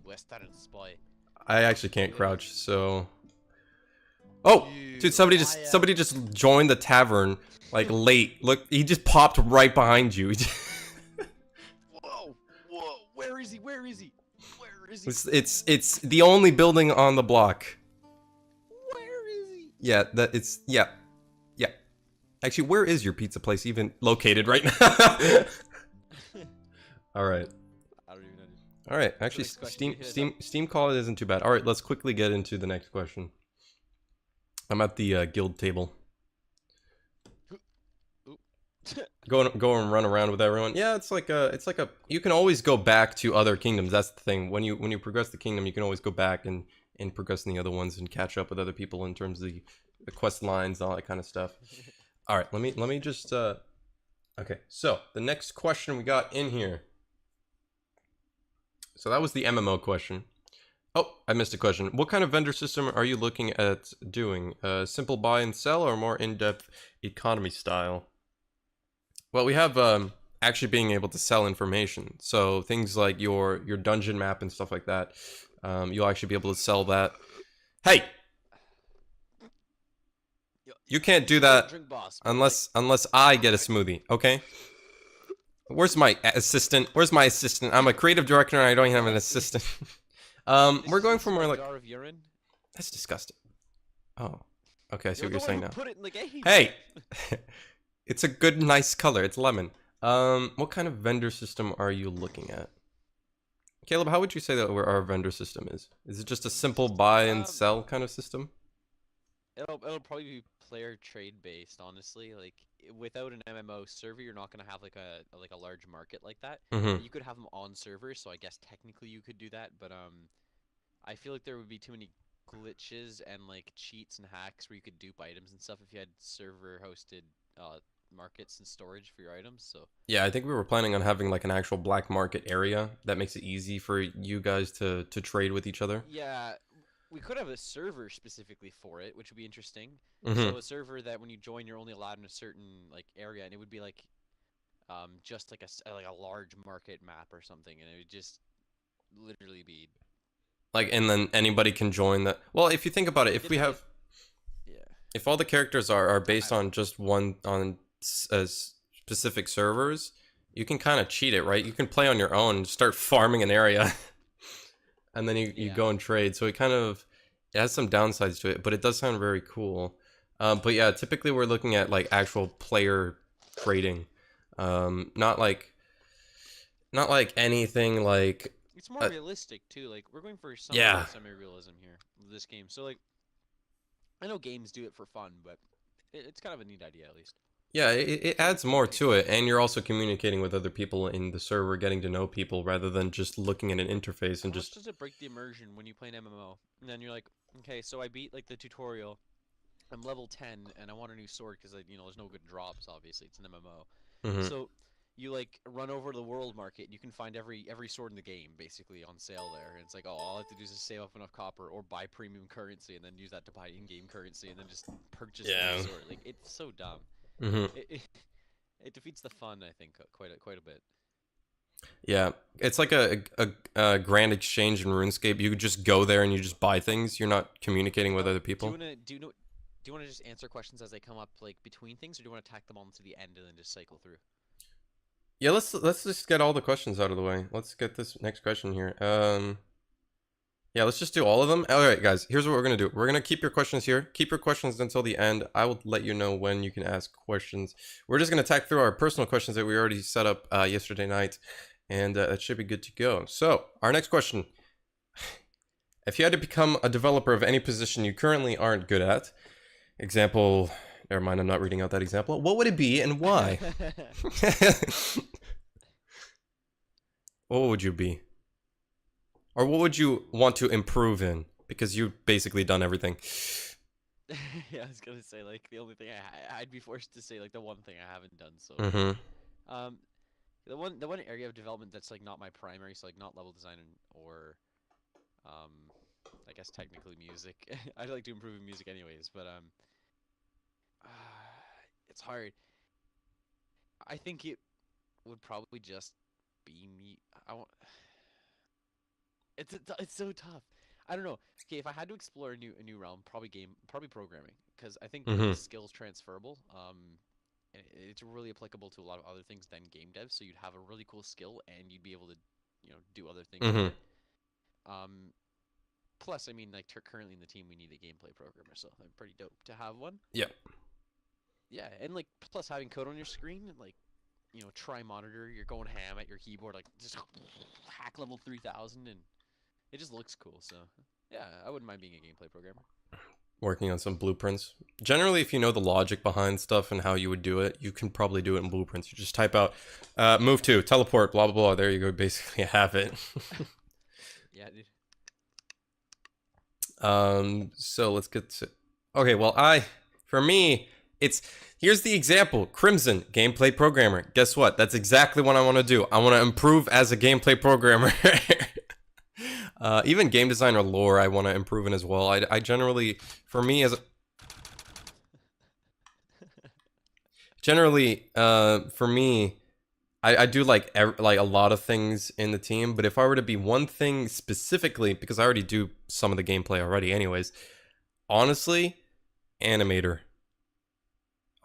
Western spy. I actually can't crouch, so. Oh, dude, somebody just joined the tavern, like, late. Look, he just popped right behind you. Whoa, where is he? Where is he? Where is he? It's the only building on the block. Where is he? Yeah, yeah. Actually, where is your pizza place even located right now? All right. I don't even know. All right. Actually, Steam call it isn't too bad. All right, let's quickly get into the next question. I'm at the guild table. Go and run around with everyone. Yeah, it's like a. You can always go back to other kingdoms. That's the thing. When you progress the kingdom, you can always go back and progress in the other ones and catch up with other people in terms of the quest lines, all that kind of stuff. All right, let me just. Okay, so the next question we got in here. So that was the MMO question. Oh, I missed a question. What kind of vendor system are you looking at doing? Simple buy and sell or more in-depth economy style? Well, we have actually being able to sell information. So things like your dungeon map and stuff like that. You'll actually be able to sell that. Hey! You can't do that unless I get a smoothie, okay? Where's my assistant? Where's my assistant? I'm a creative director and I don't even have an assistant. We're going for more like. Jar of urine? That's disgusting. Oh, okay. I see what you're the one saying who now. Put it in the game. Hey, it's a good, nice color. It's lemon. What kind of vendor system are you looking at? Caleb, how would you say that our vendor system is? Is it just a simple buy and sell kind of system? It'll probably be player trade based, honestly. Like without an MMO server, you're not gonna have like a large market like that. Mm-hmm. You could have them on servers, so I guess technically you could do that, but I feel like there would be too many glitches and like cheats and hacks where you could dupe items and stuff if you had server hosted markets and storage for your items. So yeah, I think we were planning on having like an actual black market area that makes it easy for you guys to trade with each other. yeah, we could have a server specifically for it, which would be interesting. Mm-hmm. So a server that when you join, you're only allowed in a certain like area, and it would be like, just like a large market map or something, and it would just literally be like, and then anybody can join that. Well, if you think about it, if we have, yeah, if all the characters are based on just one specific servers, you can kind of cheat it, right? You can play on your own, and start farming an area. And then you go and trade. So it has some downsides to it, but it does sound very cool. But yeah, typically we're looking at like actual player trading. Not like anything like. it's more realistic too. Like we're going for some semi-realism here with this game. So like, I know games do it for fun, but it's kind of a neat idea at least. Yeah, it adds more to it, and you're also communicating with other people in the server, getting to know people, rather than just looking at an interface and just... does it break the immersion when you play an MMO? And then you're like, okay, so I beat, like, the tutorial, I'm level 10, and I want a new sword, because, you know, there's no good drops, obviously, it's an MMO. Mm-hmm. So, you like run over to the world market and you can find every sword in the game basically on sale there. And it's like, oh, all I have to do is just save up enough copper or buy premium currency and then use that to buy in-game currency and then just purchase the Yeah. next sword. Like it's so dumb. Hmm. It defeats the fun, I think, quite a bit. Yeah, it's like a grand exchange in RuneScape. You could just go there and you just buy things. You're not communicating with other people. Do you wanna just answer questions as they come up like between things, or do you want to tack them all to the end and then just cycle through? Yeah, let's just get all the questions out of the way. Let's get this next question here. Yeah, let's just do all of them. All right, guys, here's what we're gonna do. We're gonna keep your questions here. Keep your questions until the end. I will let you know when you can ask questions. We're just gonna tack through our personal questions that we already set up yesterday night, and that should be good to go. So, our next question. If you had to become a developer of any position you currently aren't good at, example, never mind, I'm not reading out that example. What would it be and why? What would you be? Or what would you want to improve in? Because you've basically done everything. Yeah, I was gonna say like the only thing I'd be forced to say like the one thing I haven't done so. Um, the one area of development that's like not my primary, so like not level design or um, I guess technically music. I'd like to improve in music anyways, but it's hard. I think it would probably just be me. I want. It's so tough. I don't know. Okay, if I had to explore a new realm, probably programming, because I think the skill's transferable. And it's really applicable to a lot of other things than game dev. So you'd have a really cool skill, and you'd be able to, do other things with it. Plus, I mean, like currently in the team, we need a gameplay programmer, so I'm pretty dope to have one. Yeah. Yeah, and like plus having code on your screen, and like, try monitor, you're going ham at your keyboard, like just hack level 3000 and it just looks cool, so yeah, I wouldn't mind being a gameplay programmer. Working on some blueprints. Generally, if you know the logic behind stuff and how you would do it, you can probably do it in blueprints. You just type out, move to, teleport, blah, blah, blah. There you go. Basically have it. Yeah, dude. So let's get to... Okay, well, for me, here's the example. Crimson, gameplay programmer. Guess what? That's exactly what I want to do. I want to improve as a gameplay programmer. Even game design or lore, I want to improve in as well. I generally, for me, for me, I do like a lot of things in the team. But if I were to be one thing specifically, because I already do some of the gameplay already, anyways. Honestly, animator.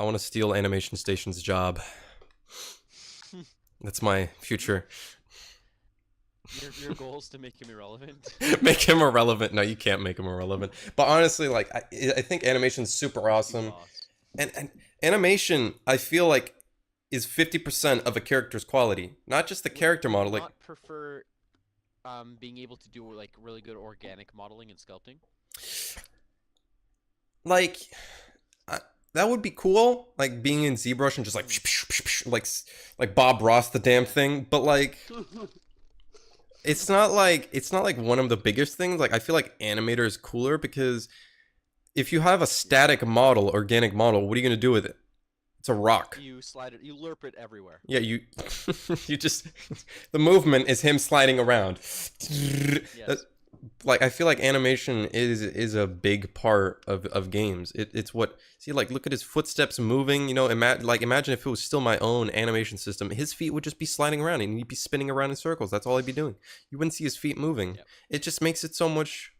I want to steal Animation Station's job. That's my future. Your goal is to make him irrelevant? Make him irrelevant. No, you can't make him irrelevant. But honestly, like, I think animation's super awesome. And animation, I feel like, is 50% of a character's quality. Not just the character model. Would you not prefer being able to do like really good organic modeling and sculpting? Like, that would be cool. Like being in ZBrush and just like Bob Ross the damn thing. But like, it's not like one of the biggest things. Like I feel like animator is cooler because if you have a static model, organic model, what are you gonna do with it? It's a rock. You slide it, you lerp it everywhere. Yeah, you just the movement is him sliding around. Yes. Like I feel like animation is a big part of games. It's what like look at his footsteps moving. Imagine if it was still my own animation system, his feet would just be sliding around and he'd be spinning around in circles. That's all he'd be doing. You wouldn't see his feet moving. Yep. It just makes it so much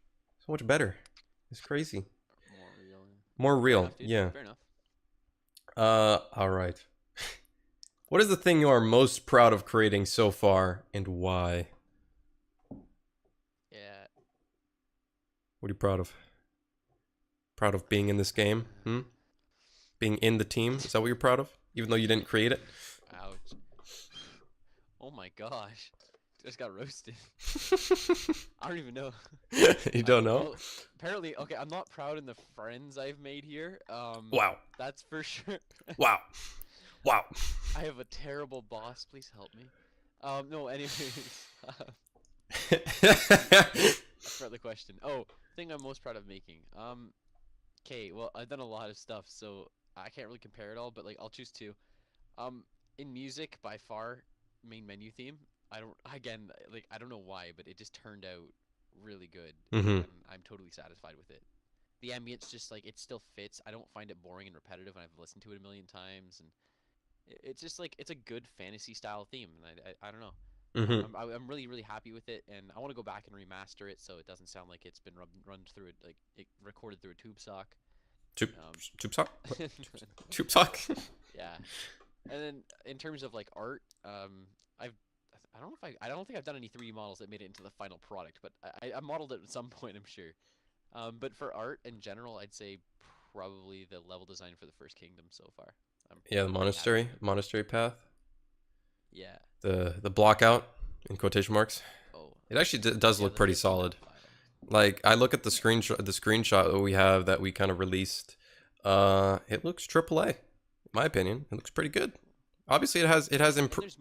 better. It's crazy. More real. Fair enough, dude. Yeah. Fair enough. All right. What is the thing you are most proud of creating so far and why? Yeah. What are you proud of? Proud of being in this game? Being in the team? Is that what you're proud of? Even though you didn't create it? Ouch. Oh my gosh. Just got roasted. I don't even know. You don't know? Well, apparently, okay, I'm not proud in the friends I've made here. Wow. That's for sure. Wow. Wow. I have a terrible boss. Please help me. No, anyways. I forgot the question. Oh, thing I'm most proud of making. Okay, well, I've done a lot of stuff, so I can't really compare it all, but like, I'll choose two. In music, by far, main menu theme. I don't again like I don't know why, but it just turned out really good, Mm-hmm. and I'm totally satisfied with it. The ambience just like it still fits. I don't find it boring and repetitive, and I've listened to it a million times, and it's just like it's a good fantasy style theme, and I don't know. Mm-hmm. I'm really really happy with it, and I want to go back and remaster it so it doesn't sound like it's been run through it like it recorded through a tube sock. Tube, Um, tube sock? What? Tube sock? yeah, and then in terms of like art, I've I don't think I've done any 3D models that made it into the final product, but I modeled it at some point, I'm sure. But for art in general, I'd say probably the level design for the first kingdom so far. Yeah, the I'm pretty happy with it. monastery path. Yeah. The block out in quotation marks. Oh. It actually does Yeah, look the pretty 50 map solid. file. Like I look at the screenshot that we have that we kind of released. It looks AAA. In my opinion, it looks pretty good. Obviously, it has And improved.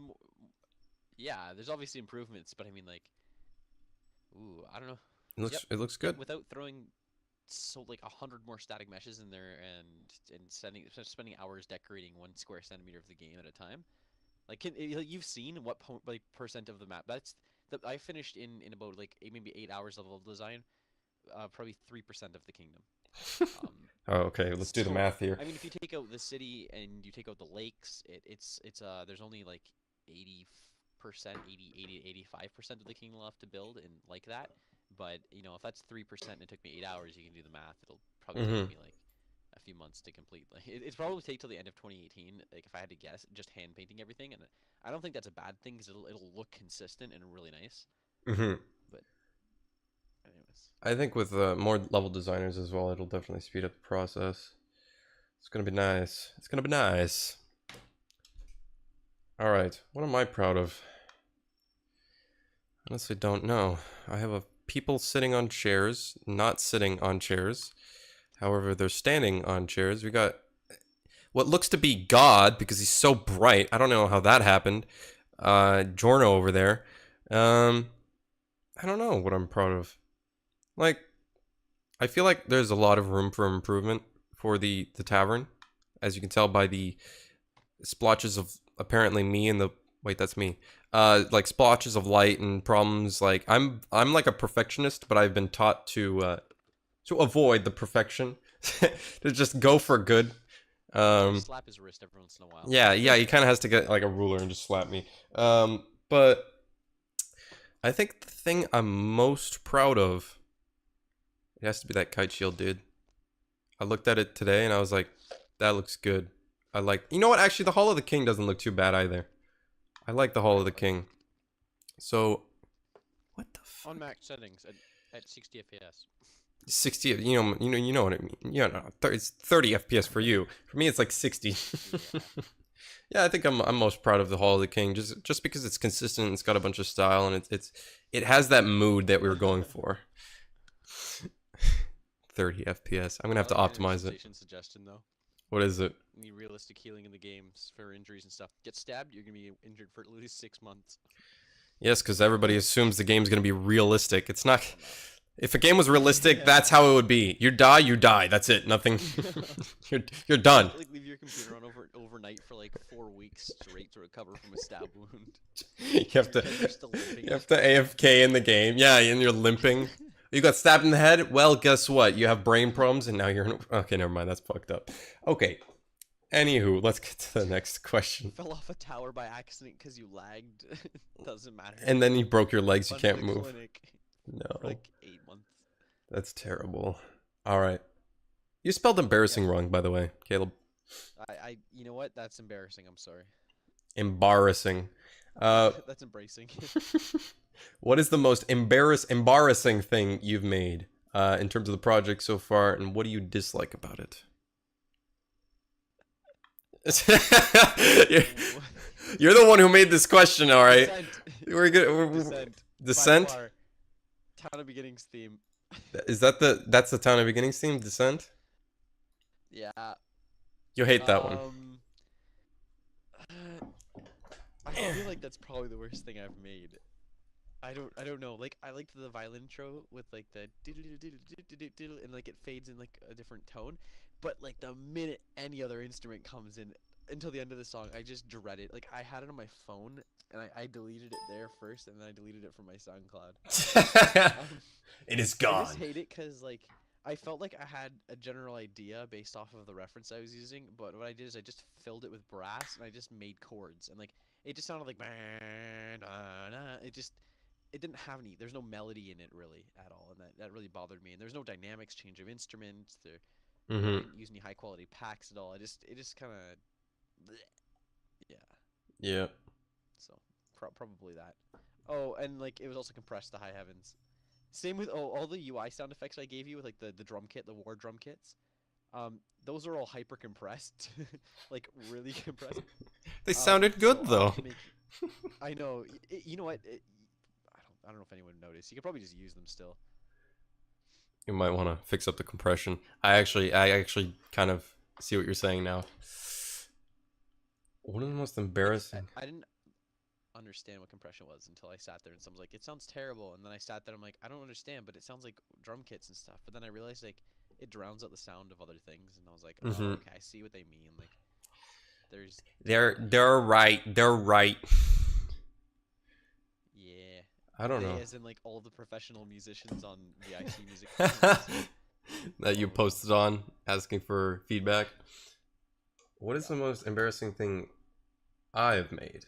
yeah, there's obviously improvements, but I mean like, ooh, I don't know. Yep. It looks Yep. good. Without throwing so like 100 more static meshes in there and spending hours decorating 1 square centimeter of the game at a time. Like you've seen what like percent of the map I finished in about like maybe 8 hours of level design, probably 3% of the kingdom. Um, Oh, okay. Let's do the so math here. I mean, if you take out the city and you take out the lakes, it's there's only like 80%, 85% of the kingdom left to build and like that. But you know, if that's 3% and it took me 8 hours, you can do the math. It'll probably Mm-hmm. take me like a few months to complete. Like it's probably take till the end of 2018. Like if I had to guess, just hand painting everything, and I don't think that's a bad thing because it'll look consistent and really nice. Mm-hmm. But anyways, I think with more level designers as well, it'll definitely speed up the process. It's gonna be nice. It's gonna be nice. All right. What am I proud of? Honestly, don't know. I have people sitting on chairs, not sitting on chairs. However, they're standing on chairs. We got what looks to be God because he's so bright. I don't know how that happened. Jorno over there. I don't know what I'm proud of. Like, I feel like there's a lot of room for improvement for the tavern, as you can tell by the splotches of apparently me and the wait, that's me. Like splotches of light and problems. Like I'm like a perfectionist, but I've been taught to avoid the perfection, to just go for good. just slap his wrist every once in a while. Yeah, he kind of has to get like a ruler and just slap me. But I think the thing I'm most proud of, it has to be that kite shield, dude. I looked at it today and I was like, that looks good. I like, you know what? Actually, the Hall of the King doesn't look too bad either. I like the Hall of the King. So, what the fuck? On max settings at 60 FPS. 60, you know what I mean. Yeah, no, it's 30 FPS for you. For me, it's like 60. Yeah. Yeah, I think I'm most proud of the Hall of the King, just because it's consistent. It's got a bunch of style, and it has that mood that we were going for. 30 FPS. I'm gonna have to optimize it. Suggestion though. What is it? Need realistic healing in the games for injuries and stuff. Get stabbed, you're gonna be injured for at least 6 months. Yes, because everybody assumes the game's gonna be realistic. It's not. If a game was realistic, that's how it would be. You die. That's it. Nothing. you're done. Like leave your computer on overnight for like 4 weeks straight to recover from a stab wound. You have to AFK in the game. Yeah, and you're limping. You got stabbed in the head? Well, guess what? You have brain problems and now you're in... Okay, never mind. That's fucked up. Okay. Anywho, let's get to the next question. Fell off a tower by accident because you lagged. Doesn't matter. And then you broke your legs. You Went to can't the move. clinic No. for like 8 months. That's terrible. All right. You spelled embarrassing wrong, by the way, Caleb. You know what? That's embarrassing. I'm sorry. Embarrassing. That's embracing. What is the most embarrassing thing you've made in terms of the project so far, and what do you dislike about it? You're the one who made this question, all right? Descent. We're good. Descent. Town of Beginnings theme. Is that's the Town of Beginnings theme? Descent. Yeah. You hate that one. I feel like that's probably the worst thing I've made. I don't know. Like I liked the violin intro with like the and like it fades in like a different tone, but like the minute any other instrument comes in, until the end of the song. I just dread it. Like I had it on my phone and I deleted it there first, and then I deleted it from my SoundCloud. It is I just gone. hate it because like I felt like I had a general idea based off of the reference I was using, but what I did is I just filled it with brass and I just made chords, and like it just sounded like it didn't have any. There's no melody in it really at all, and that really bothered me. And there's no dynamics, change of instruments. I Mm-hmm. didn't use any high quality packs at all. It just kind of yeah. Yeah. So probably that. Oh, and like it was also compressed to high heavens. Same with all the UI sound effects I gave you with like the drum kit, the war drum kits. Those are all hyper compressed, like really compressed. They sounded good though. I know. You know what? I don't know if anyone noticed. You could probably just use them still. You might want to fix up the compression. I actually kind of see what you're saying now. One of the most embarrassing. I didn't understand what compression was until I sat there and someone's like, "It sounds terrible," and then I sat there. I'm like, "I don't understand, but it sounds like drum kits and stuff." But then I realized like it drowns out the sound of other things, and I was like, "Oh, okay, I see what they mean." Like, They're right. They're right. Yeah. I don't know. As in like all the professional musicians on the IC music that you posted on asking for feedback. What is the most embarrassing thing I've made?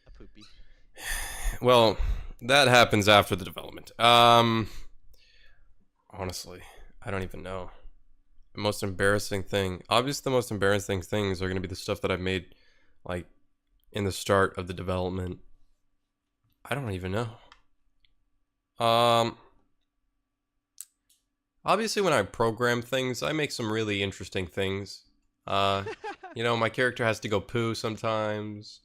A poopy. Well, that happens after the development. Honestly, I don't even know. The most embarrassing thing. Obviously, the most embarrassing things are going to be the stuff that I've made, like, in the start of the development. I don't even know. Obviously, when I program things, I make some really interesting things. You know, my character has to go poo sometimes.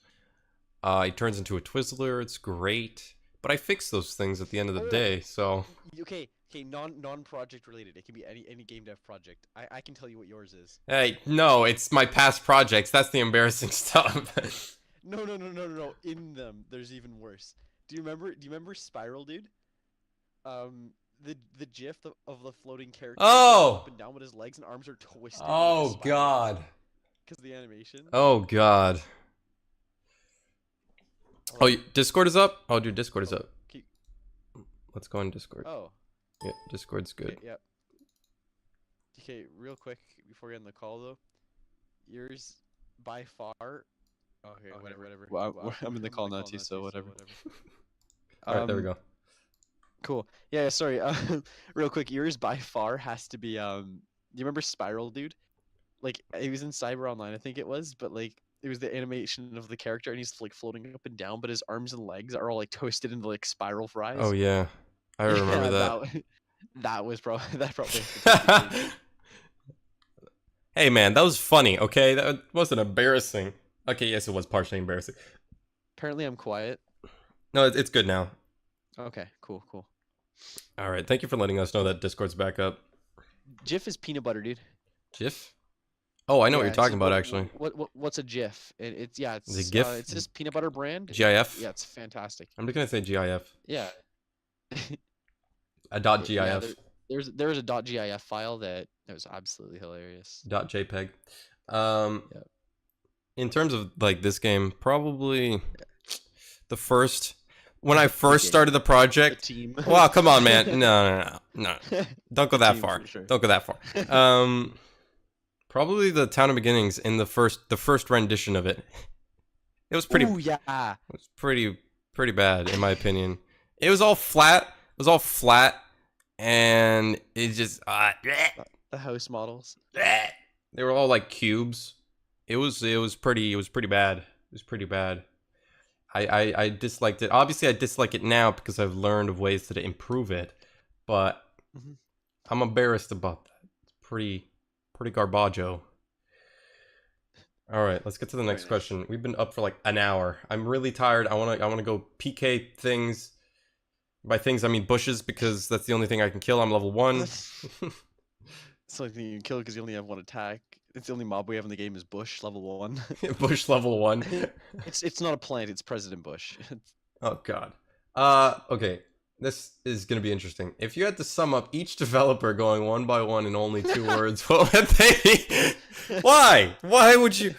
He turns into a Twizzler. It's great. But I fix those things at the end of the day, so... Okay, non-project related. It can be any game dev project. I can tell you what yours is. Hey, no, it's my past projects. That's the embarrassing stuff. No. In them, there's even worse. Do you remember Spiral, dude? The GIF of the floating character Oh! up and down with his legs and arms are twisted. Oh, God. Because of the animation. Oh, God. Oh, Discord is up? Oh, dude, Discord is up. Let's go on Discord. Oh. Yeah, Discord's good. Okay, yep. Okay, real quick before we end the call though, yours by far. Okay, whatever. Well, I'm in the call now too, so whatever. All right, there we go. Cool. Yeah, sorry. Real quick, yours by far has to be. You remember Spiral, dude? Like he was in Cyber Online, I think it was, but like it was the animation of the character, and he's like floating up and down, but his arms and legs are all like twisted into like spiral fries. Oh yeah, I remember that. That was probably Hey man, that was funny. Okay, that wasn't embarrassing. Okay, yes, it was partially embarrassing. Apparently, I'm quiet. No, it's good now. Okay, cool. All right, thank you for letting us know that Discord's back up. GIF is peanut butter, dude. GIF? Oh, I know what you're talking about, actually. What's a GIF? It's the GIF. It's this peanut butter brand. GIF. Yeah, it's fantastic. I'm just gonna say GIF. Yeah. A .gif. Yeah, there was a .gif file that was absolutely hilarious. .jpeg. In terms of like this game, probably the first when I first started the project. The team. Wow, come on, man. No. Don't go that far. Sure. Don't go that far. Probably the Town of Beginnings in the first rendition of it. It was pretty. Ooh, yeah. It was pretty bad in my opinion. It was all flat. And it just The house models. they were all like cubes. It was pretty bad. It was pretty bad. I disliked it. Obviously, I dislike it now because I've learned of ways to improve it. But I'm embarrassed about that. It's pretty garbaggio. All right, let's get to the next question. We've been up for like an hour. I'm really tired. I wanna go PK things. By things, I mean bushes, because that's the only thing I can kill. I'm level 1. It's the only thing you can kill because you only have one attack. It's the only mob we have in the game is Bush, level 1. Bush level 1. It's not a plant, it's President Bush. Oh, God. Okay. This is going to be interesting. If you had to sum up each developer going one by one in only 2 words, what would they be? Why? Why would you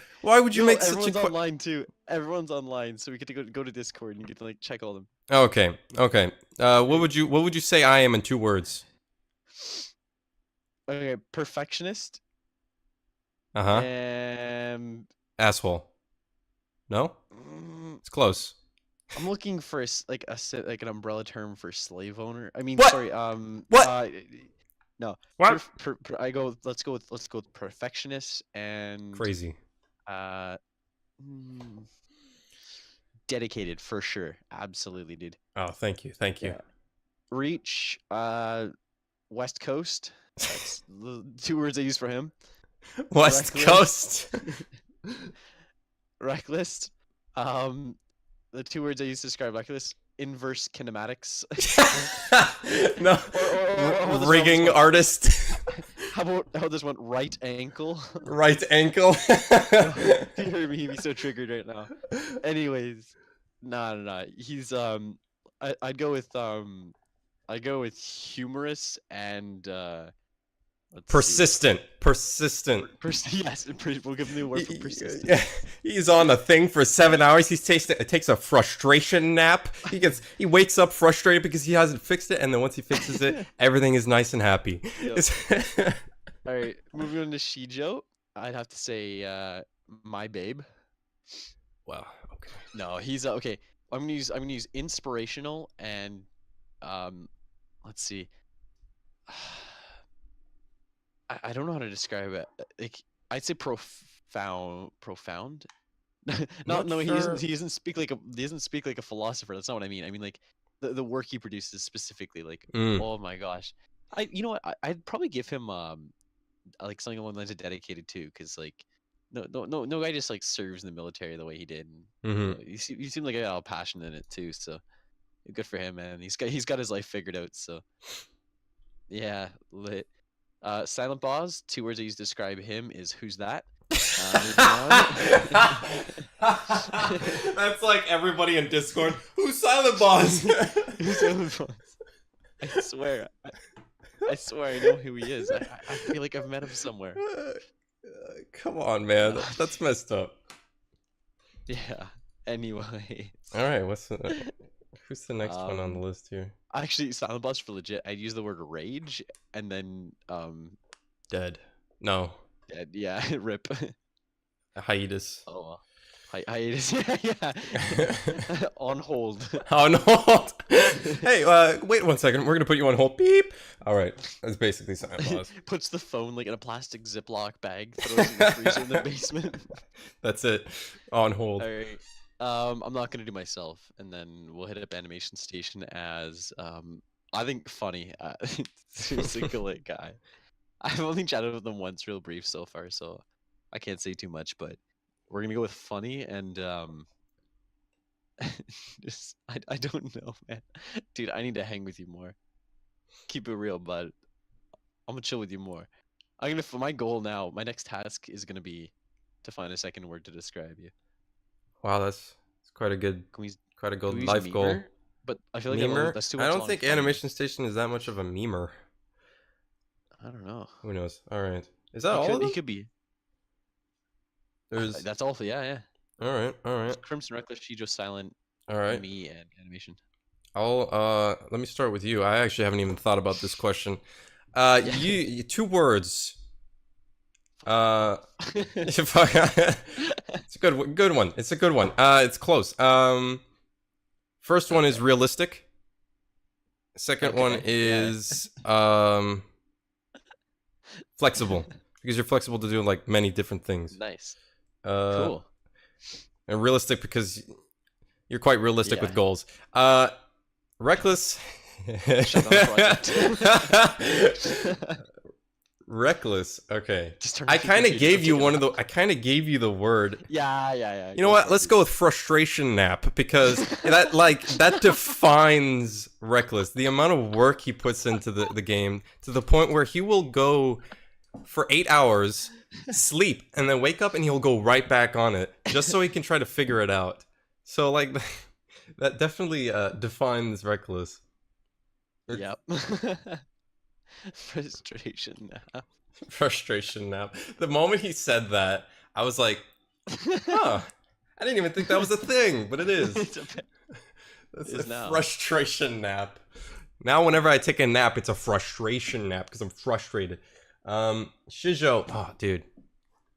make such a everyone's online too. Everyone's online, so we get to go to Discord and you get to like check all them. Okay. Okay. What would you say I am in 2 words? Okay, perfectionist. Uh-huh. And Asshole. No? It's close. I'm looking for like an umbrella term for slave owner. I mean, What? sorry. What? No. What? Let's go with perfectionist and Crazy. dedicated for sure. Absolutely, dude. Oh, thank you. Thank you. Yeah. Reach. West Coast. That's the 2 words I use for him. West Coast. Reckless. The 2 words I use to describe reckless: inverse kinematics. No. Rigging artist. How about this one? Right ankle. Right ankle. You heard me. He'd be so triggered right now. Anyways, no. He's I'd go with humorous and persistent. Persistent. Yes, we'll give him the word for persistent. Yeah, he's on a thing for 7 hours. He takes a frustration nap. He wakes up frustrated because he hasn't fixed it, and then once he fixes it, everything is nice and happy. Yep. All right, moving on to Shijo, I'd have to say my babe. Wow. Okay. No, he's okay. I'm gonna use inspirational and let's see. I don't know how to describe it. Like I'd say profound. No, he doesn't speak like a philosopher. That's not what I mean. I mean like the work he produces specifically. Like oh my gosh, you know what? I'd probably give him like something along the lines of dedicated too, because like no guy just like serves in the military the way he did. And, you seem like a got a passion in it too. So good for him, man. He's got his life figured out. So yeah, lit. Silent Boss, 2 words I use to describe him is who's that? That's like everybody in Discord. Who's Silent Boss? Who's Silent Boss? I swear I know who he is. I feel like I've met him somewhere. Come on, man. That's messed up. Yeah. Anyway. All right. Who's the next one on the list here? Actually, Silent Boss for legit. I'd use the word rage and then dead. No. Dead. Yeah. Rip. A hiatus. Oh well. Hiatus. Yeah. On hold. On hold. Hey, wait 1 second. We're gonna put you on hold. Beep. All right. That's basically Silent Boss. Puts the phone like in a plastic Ziploc bag. Throws it in the freezer in the basement. That's it. On hold. All right. I'm not gonna do myself, and then we'll hit up Animation Station as I think funny. Seriously, good guy. I've only chatted with them once, real brief so far, so I can't say too much. But we're gonna go with funny and just I don't know, man. Dude, I need to hang with you more. Keep it real, bud. I'm gonna chill with you more. For my goal now, my next task is gonna be to find a second word to describe you. Wow, that's quite a good life goal. But I feel like memer? That's too much. I don't think Animation Station is that much of a memer. I don't know. Who knows? All right, is that all of them? He could be. There's. That's all. Yeah. All right. Crimson Reckless, Shijo, Silent. All right. Me and Animation. Let me start with you. I actually haven't even thought about this question. You 2 words. It's a good one. It's a good one. It's close. First one is realistic. Second one is flexible, because you're flexible to do like many different things. Nice. Cool. And realistic because you're quite realistic with goals. Reckless. Reckless. Okay. I kind of gave you the word. Yeah. You know what? Let's go with frustration nap, because that defines Reckless. The amount of work he puts into the game, to the point where he will go for 8 hours, sleep, and then wake up and he'll go right back on it just so he can try to figure it out. So like that definitely defines Reckless. Yep. Frustration nap. Frustration nap. The moment he said that, I was like, huh. I didn't even think that was a thing, but it is. It's a That's It is a now. frustration nap. Now whenever I take a nap, it's a frustration nap because I'm frustrated. Shijo, oh dude.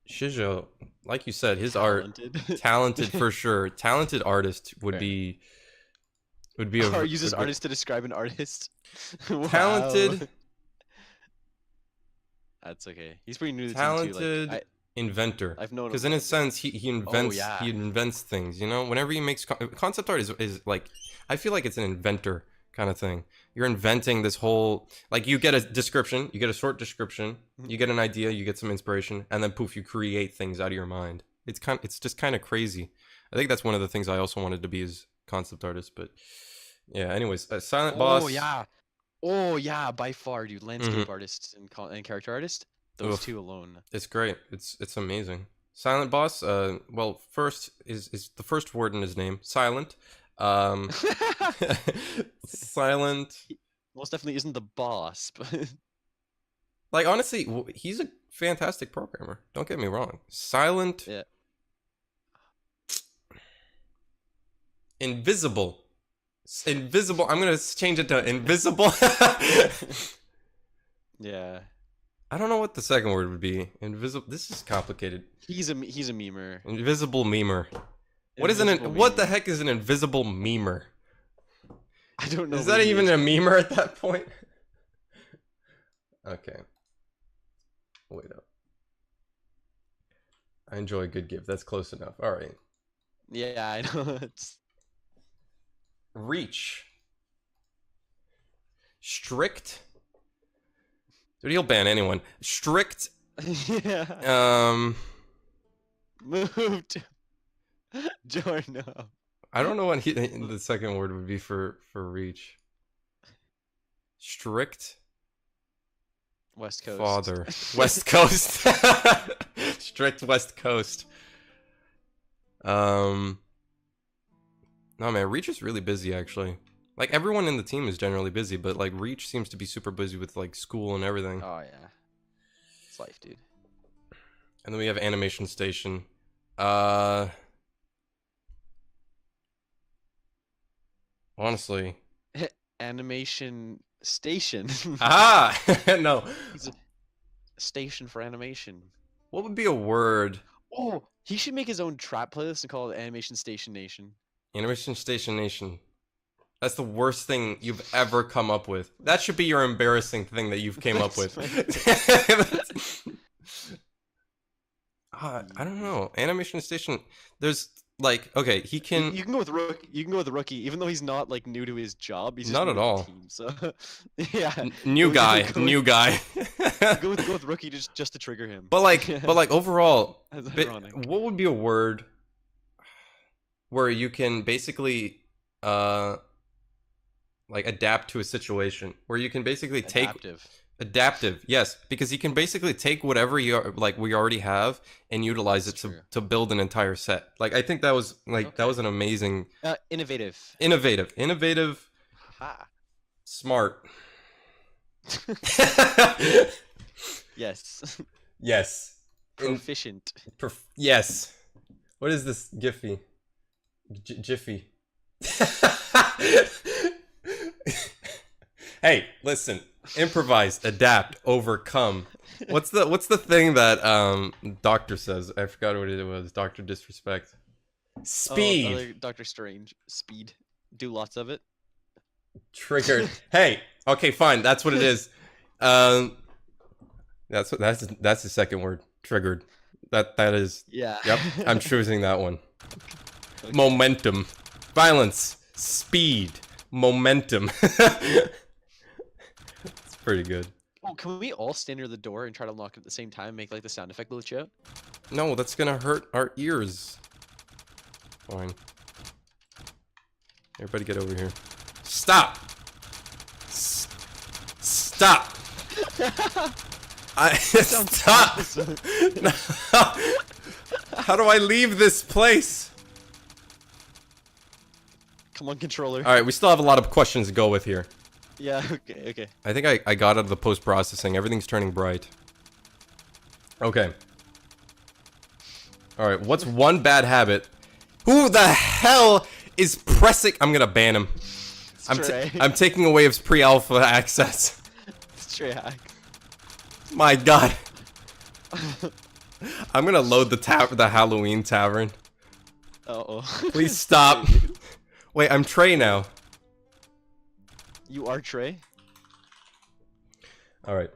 Shijo, like you said, his talented. art, talented for sure. Talented artist would Fair. be a Or uses would be- artist to describe an artist. Wow. talented, That's okay. He's pretty new to the talented team too. inventor. I've known him Because for in a a bit. sense, he invents yeah. he invents things. You know, whenever he makes concept art is like, I feel like it's an inventor kind of thing. You're inventing this whole, like, you get a description, you get a short description, you get an idea, you get some inspiration, and then poof, you create things out of your mind. It's just kind of crazy. I think that's one of the things I also wanted to be as concept artist. But yeah, anyways, Silent Boss. Oh yeah, by far, dude. Landscape artist and character artist. Those Oof. two alone. It's great. It's amazing. Silent Boss. Well, first is the first word in his name. Silent. Silent. Most definitely isn't the boss, but Like, honestly, he's a fantastic programmer. Don't get me wrong. Silent. yeah. Invisible. Invisible. I'm gonna change it to invisible. Yeah. I don't know what the second word would be. Invisible. This is complicated. He's a memer. Invisible memer. What is Invisible what the memer. heck is an invisible memer? I don't know. Is what that he even is. a memer at that point? Okay. Wait up. I enjoy a good gift. That's close enough. All right. Yeah, I know. It's Reach. Strict. Dude, he'll ban anyone. Strict. yeah. Move to Giorno. I don't know what the second word would be for reach. Strict. West Coast. Father. West Coast. Strict West Coast. No man, Reach is really busy actually. Like, everyone in the team is generally busy, but like Reach seems to be super busy with like school and everything. Oh yeah. It's life, dude. And then we have Animation Station. Honestly. Animation station. Ah! No. He's a station for animation. What would be a word? Oh, he should make his own trap playlist and call it Animation Station Nation. Animation Station Nation. That's the worst thing you've ever come up with. That should be your embarrassing thing that you've came up with. I don't know. Animation Station. There's like, okay, he can. You can go with Rookie. You can go with the Rookie, even though he's not like new to his job. He's just Not new at to the all. Team, so yeah, New guy. Go New guy. with Rookie just to trigger him. But like overall, That's ironic. what would be a word where you can basically like adapt to a situation, where you can basically take adaptive, yes, because you can basically take whatever we already have and utilize That's it to build an entire set. Like, I think that was that was an amazing Innovative. Ha. Smart. Yes. Yes. Proficient. Yes. What is this Giphy? Jiffy. Hey, listen. Improvise, adapt, overcome. What's the thing that Doctor says? I forgot what it was. Doctor Disrespect. Speed. Doctor Strange. Speed. Do lots of it. Triggered. Hey. Okay, fine. That's what it is. That's the second word. Triggered. That is. Yeah. Yep. I'm choosing that one. Okay. Momentum. Violence. Speed. Momentum. It's pretty good. Oh, can we all stand near the door and try to unlock it at the same time and make like the sound effect glitch out? No, that's gonna hurt our ears. Fine. Everybody get over here. Stop! Stop! Stop! No. How do I leave this place? Come on, controller. Alright, we still have a lot of questions to go with here. Yeah. Okay. Okay. I think I got out of the post-processing. Everything's turning bright. Okay. Alright, what's one bad habit? Who the hell is pressing? I'm gonna ban him. Stray. I'm taking away his pre-alpha access. Stray hack. My god. I'm gonna load the Halloween Tavern. Uh-oh. Please stop. Wait, I'm Trey now. You are Trey? Alright.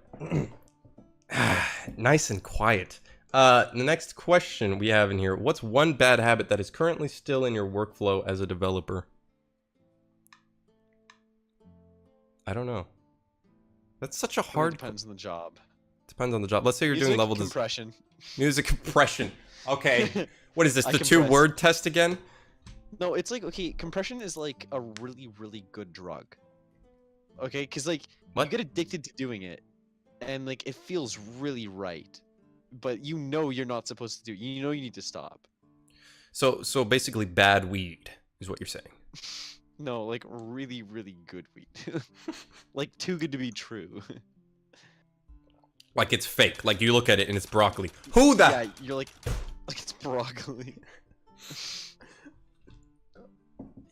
Nice and quiet. The next question we have in here. What's one bad habit that is currently still in your workflow as a developer? I don't know. That's such a hard... Depends on the job. Depends on the job. Let's say you're doing level compression. Music compression. Okay. What is this? I The compress. 2-word test again? No, it's like, okay, compression is like a really, really good drug. Okay, because like What? you get addicted to doing it, and like it feels really right, but you know you're not supposed to do it. You know you need to stop. So basically bad weed is what you're saying. No, like really, really good weed. Like too good to be true. Like it's fake. Like you look at it and it's broccoli. Who the... Yeah, you're like it's broccoli.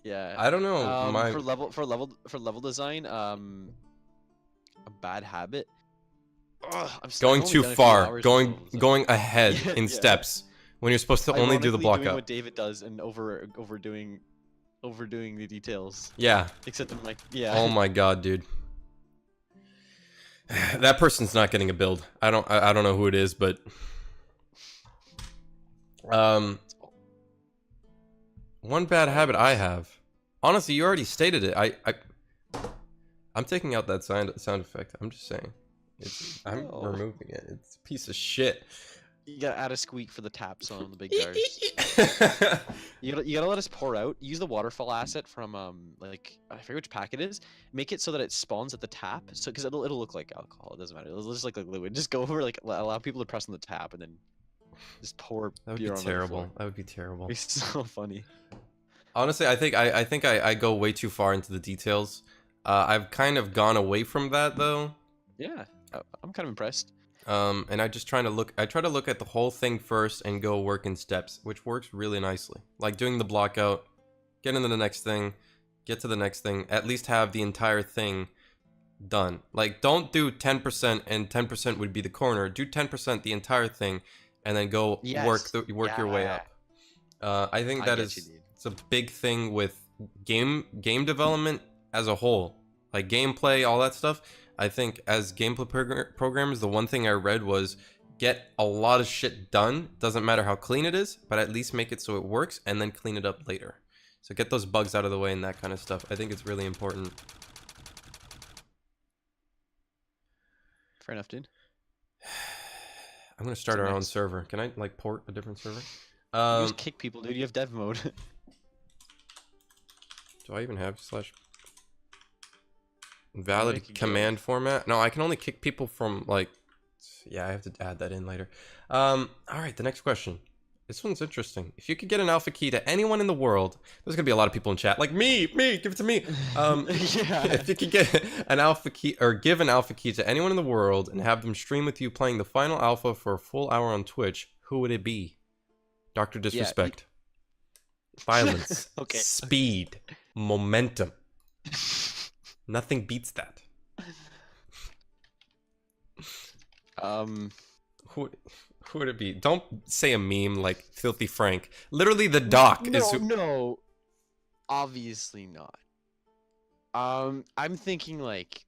Yeah. I don't know. For level design, a bad habit. Ugh, Going I've only too done a few far. hours of level design. Going ahead Yeah, in yeah. steps when you're supposed to only do the Ironically block doing out. what David does and overdoing the details. Yeah. Except I'm like, yeah. Oh my god, dude. That person's not getting a build. I don't know who it is, but one bad habit I have. Honestly, you already stated it. I'm taking out that sound effect. I'm just saying. I'm No. removing it. It's a piece of shit. You gotta add a squeak for the taps on the big jars. You gotta let us pour out. Use the waterfall asset from like I forget which pack it is. Make it so that it spawns at the tap. So because it'll look like alcohol. It doesn't matter. It'll just like liquid. Just go over like allow people to press on the tap and then just pour That would beer be on terrible. That would be terrible. It'd be so funny. Honestly, I think I go way too far into the details. I've kind of gone away from that though. Yeah, I'm kind of impressed. And I try to look at the whole thing first and go work in steps, which works really nicely. Like doing the block out, get into the next thing, get to the next thing, at least have the entire thing done. Like don't do 10% and 10% would be the corner. Do 10% the entire thing and then go Yes. work your way up. I think that is it's a big thing with game development as a whole. Like gameplay, all that stuff. I think as gameplay programmers, the one thing I read was get a lot of shit done. Doesn't matter how clean it is, but at least make it so it works and then clean it up later. So get those bugs out of the way and that kind of stuff. I think it's really important. Fair enough, dude. I'm gonna start So our own next. server. Can I like port a different server? You just kick people, dude. You have dev mode. Do I even have slash valid Make a command format? No, I can only kick people from like, yeah, I have to add that in later. All right, the next question. This one's interesting. If you could get an alpha key to anyone in the world, there's gonna be a lot of people in chat like me, give it to me. Yeah. If you could get an alpha key or give an alpha key to anyone in the world and have them stream with you playing the final alpha for a full hour on Twitch, who would it be? Dr. Disrespect. Violence. Okay. Speed. Momentum. Nothing beats that. Who would it be? Don't say a meme like Filthy Frank. Literally the doc is who... No, obviously not. I'm thinking like,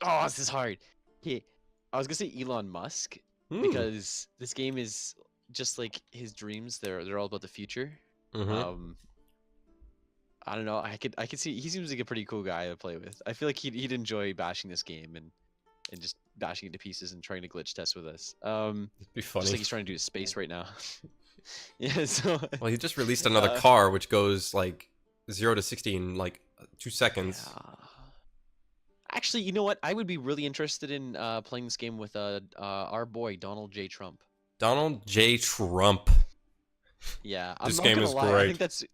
oh, this is hard. Okay, I was gonna say Elon Musk because this game is just like his dreams. They're all about the future. I don't know. I could see he seems like a pretty cool guy to play with. I feel like he'd enjoy bashing this game and just bashing it to pieces and trying to glitch test with us. It'd be funny. Just like he's trying to do space right now. Yeah. So. Well, he just released another car which goes like 0 to 60 in like 2 seconds. Yeah. Actually, you know what? I would be really interested in playing this game with our boy Donald J. Trump. Donald J. Trump. Yeah, This I'm not game gonna is lie. great. I think that's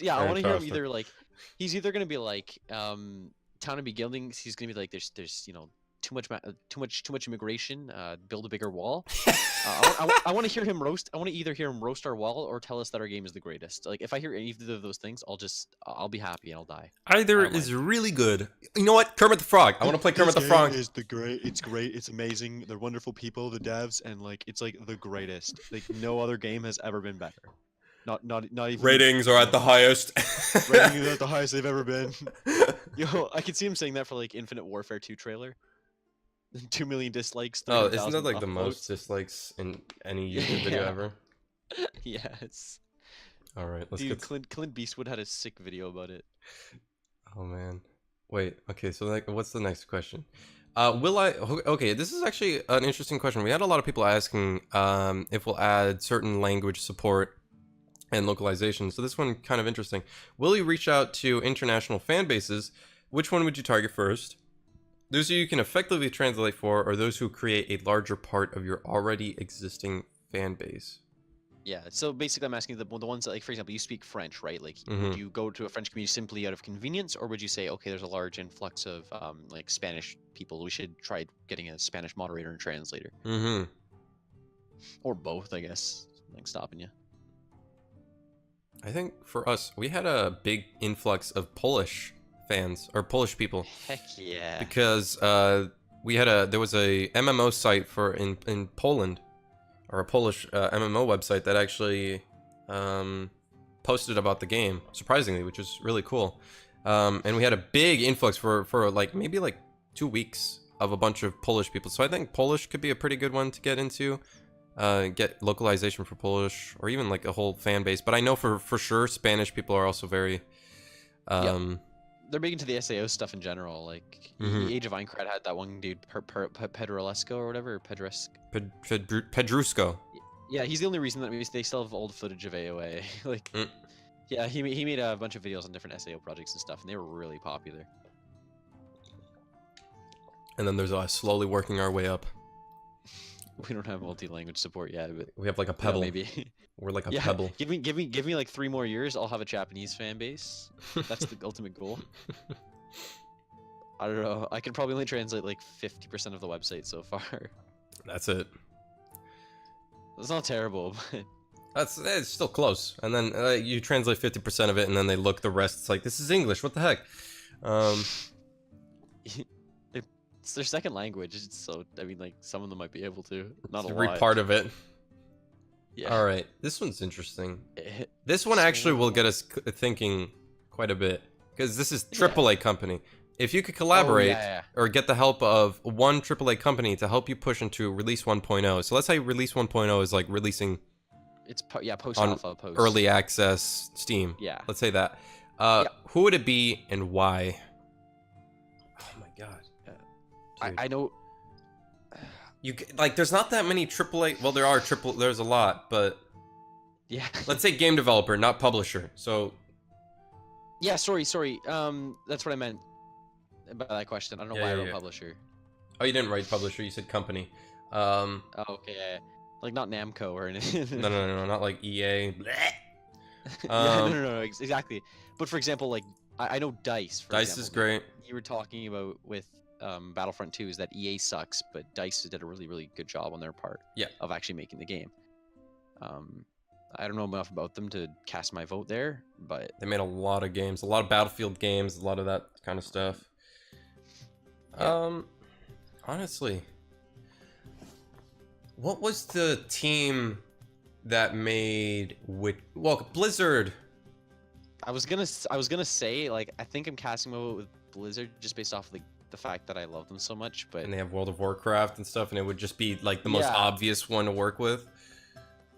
yeah. I want to hear him Fantastic. either like he's either gonna be like town and beginnings, he's gonna be like, there's too much immigration. Build a bigger wall. I want to hear him roast. I want to either hear him roast our wall or tell us that our game is the greatest. Like if I hear either of those things, I'll be happy and I'll die. Either is really good. You know what? Kermit the Frog. I want to play Kermit the Frog. Is the great. It's great. It's amazing. They're wonderful people, the devs, and like it's like the greatest. Like no other game has ever been better. Not even Ratings are at the highest. Ratings are at the highest they've ever been. Yo, I could see him saying that for like Infinite Warfare 2 trailer. 2 million dislikes. Oh, isn't that like the most dislikes in any YouTube video ever? Yes. All right, let's Dude, get. Clint Beastwood had a sick video about it. Oh man. Wait. Okay. So like, what's the next question? Will I? Okay, this is actually an interesting question. We had a lot of people asking if we'll add certain language support and localization. So this one kind of interesting. Will you reach out to international fan bases? Which one would you target first? Those who you can effectively translate for, or those who create a larger part of your already existing fan base? Yeah, so basically I'm asking the ones that, like, for example, you speak French, right? Like, would you go to a French community simply out of convenience, or would you say, okay, there's a large influx of, like, Spanish people, we should try getting a Spanish moderator and translator? Or both, I guess, like, stopping you. I think for us, we had a big influx of Polish fans, or Polish people. Heck yeah. Because there was a MMO site in Poland, or a Polish MMO website that actually posted about the game, surprisingly, which was really cool. And we had a big influx for like maybe like 2 weeks of a bunch of Polish people. So I think Polish could be a pretty good one to get into. Get localization for Polish, or even like a whole fan base. But I know for sure Spanish people are also very they're big into the SAO stuff in general. Like Age of Aincrad had that one dude, Pedrolesco or whatever, Pedrusco. Yeah, he's the only reason that they still have old footage of AOA. Like, yeah, he made a bunch of videos on different SAO projects and stuff, and they were really popular. And then there's us slowly working our way up. We don't have multi-language support yet, but we have like a pebble. Yeah, maybe. We're like a pebble. Give me like 3 more years. I'll have a Japanese fan base. That's the ultimate goal. I don't know. I can probably only translate like 50% of the website so far. That's it. It's not terrible, but it's still close. And then you translate 50% of it, and then they look the rest. It's like, this is English. What the heck? It's their second language, so I mean, like, some of them might be able to. Not a every lot. part of it. Yeah. All right, this one's interesting. This one actually will get us thinking quite a bit, because this is AAA company. If you could collaborate or get the help of one AAA company to help you push into release 1.0. So let's say release 1.0 is like releasing. It's post alpha, post early access Steam. Yeah. Let's say that. Who would it be and why? Oh my god. I know. You like, there's not that many AAA. Well, there's a lot, but yeah. Let's say game developer, not publisher. So. Yeah, sorry. That's what I meant by that question. I don't know why I wrote publisher. Oh, you didn't write publisher. You said company. Oh, okay. Yeah. Like not Namco or anything. No, not like EA. No, exactly. But for example, like I know DICE. DICE is great. You were talking about with Battlefront 2 is that EA sucks, but DICE did a really good job on their part. Of actually making the game. I don't know enough about them to cast my vote there, but they made a lot of games, a lot of Battlefield games, a lot of that kind of stuff. Honestly, what was the team that made Blizzard? I was gonna say, like, I think I'm casting my vote with Blizzard just based off of the fact that I love them so much, but and they have World of Warcraft and stuff, and it would just be like the most obvious one to work with.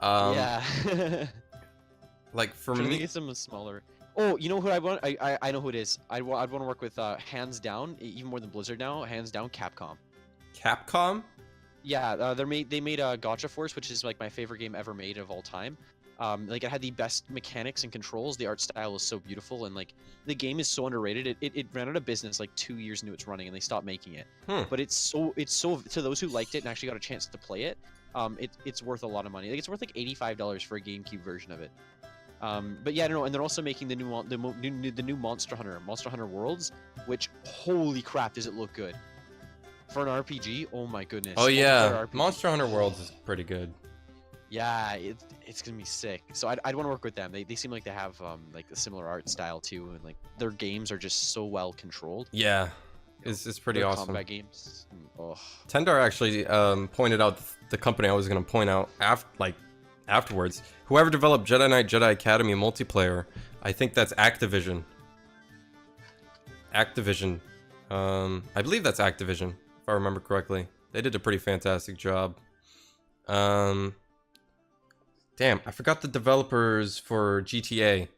Like for me, I think it's some smaller. Oh, you know who I want? I know who it is. I'd want to work with hands down, even more than Blizzard now. Hands down, Capcom. Capcom? Yeah, they made Gotcha Force, which is like my favorite game ever made of all time. Like it had the best mechanics and controls. The art style is so beautiful, and like the game is so underrated. It ran out of business like 2 years into its running, and they stopped making it. But it's so to those who liked it and actually got a chance to play it. It's worth a lot of money. Like it's worth like $85 for a GameCube version of it. But yeah, no, and they're also making the new Monster Hunter Worlds, which holy crap, does it look good for an RPG? Oh my goodness. Oh yeah, Multiplayer RPG. Monster Hunter Worlds is pretty good. Yeah, it's gonna be sick. So I'd want to work with them. They seem like they have like a similar art style too, and like their games are just so well controlled. Yeah, it's pretty Their awesome. combat games. Oh. Tendar actually pointed out the company I was gonna point out afterwards. Whoever developed Jedi Knight Jedi Academy multiplayer, I think that's Activision. Activision. I believe that's Activision, if I remember correctly. They did a pretty fantastic job. Damn, I forgot the developers for GTA.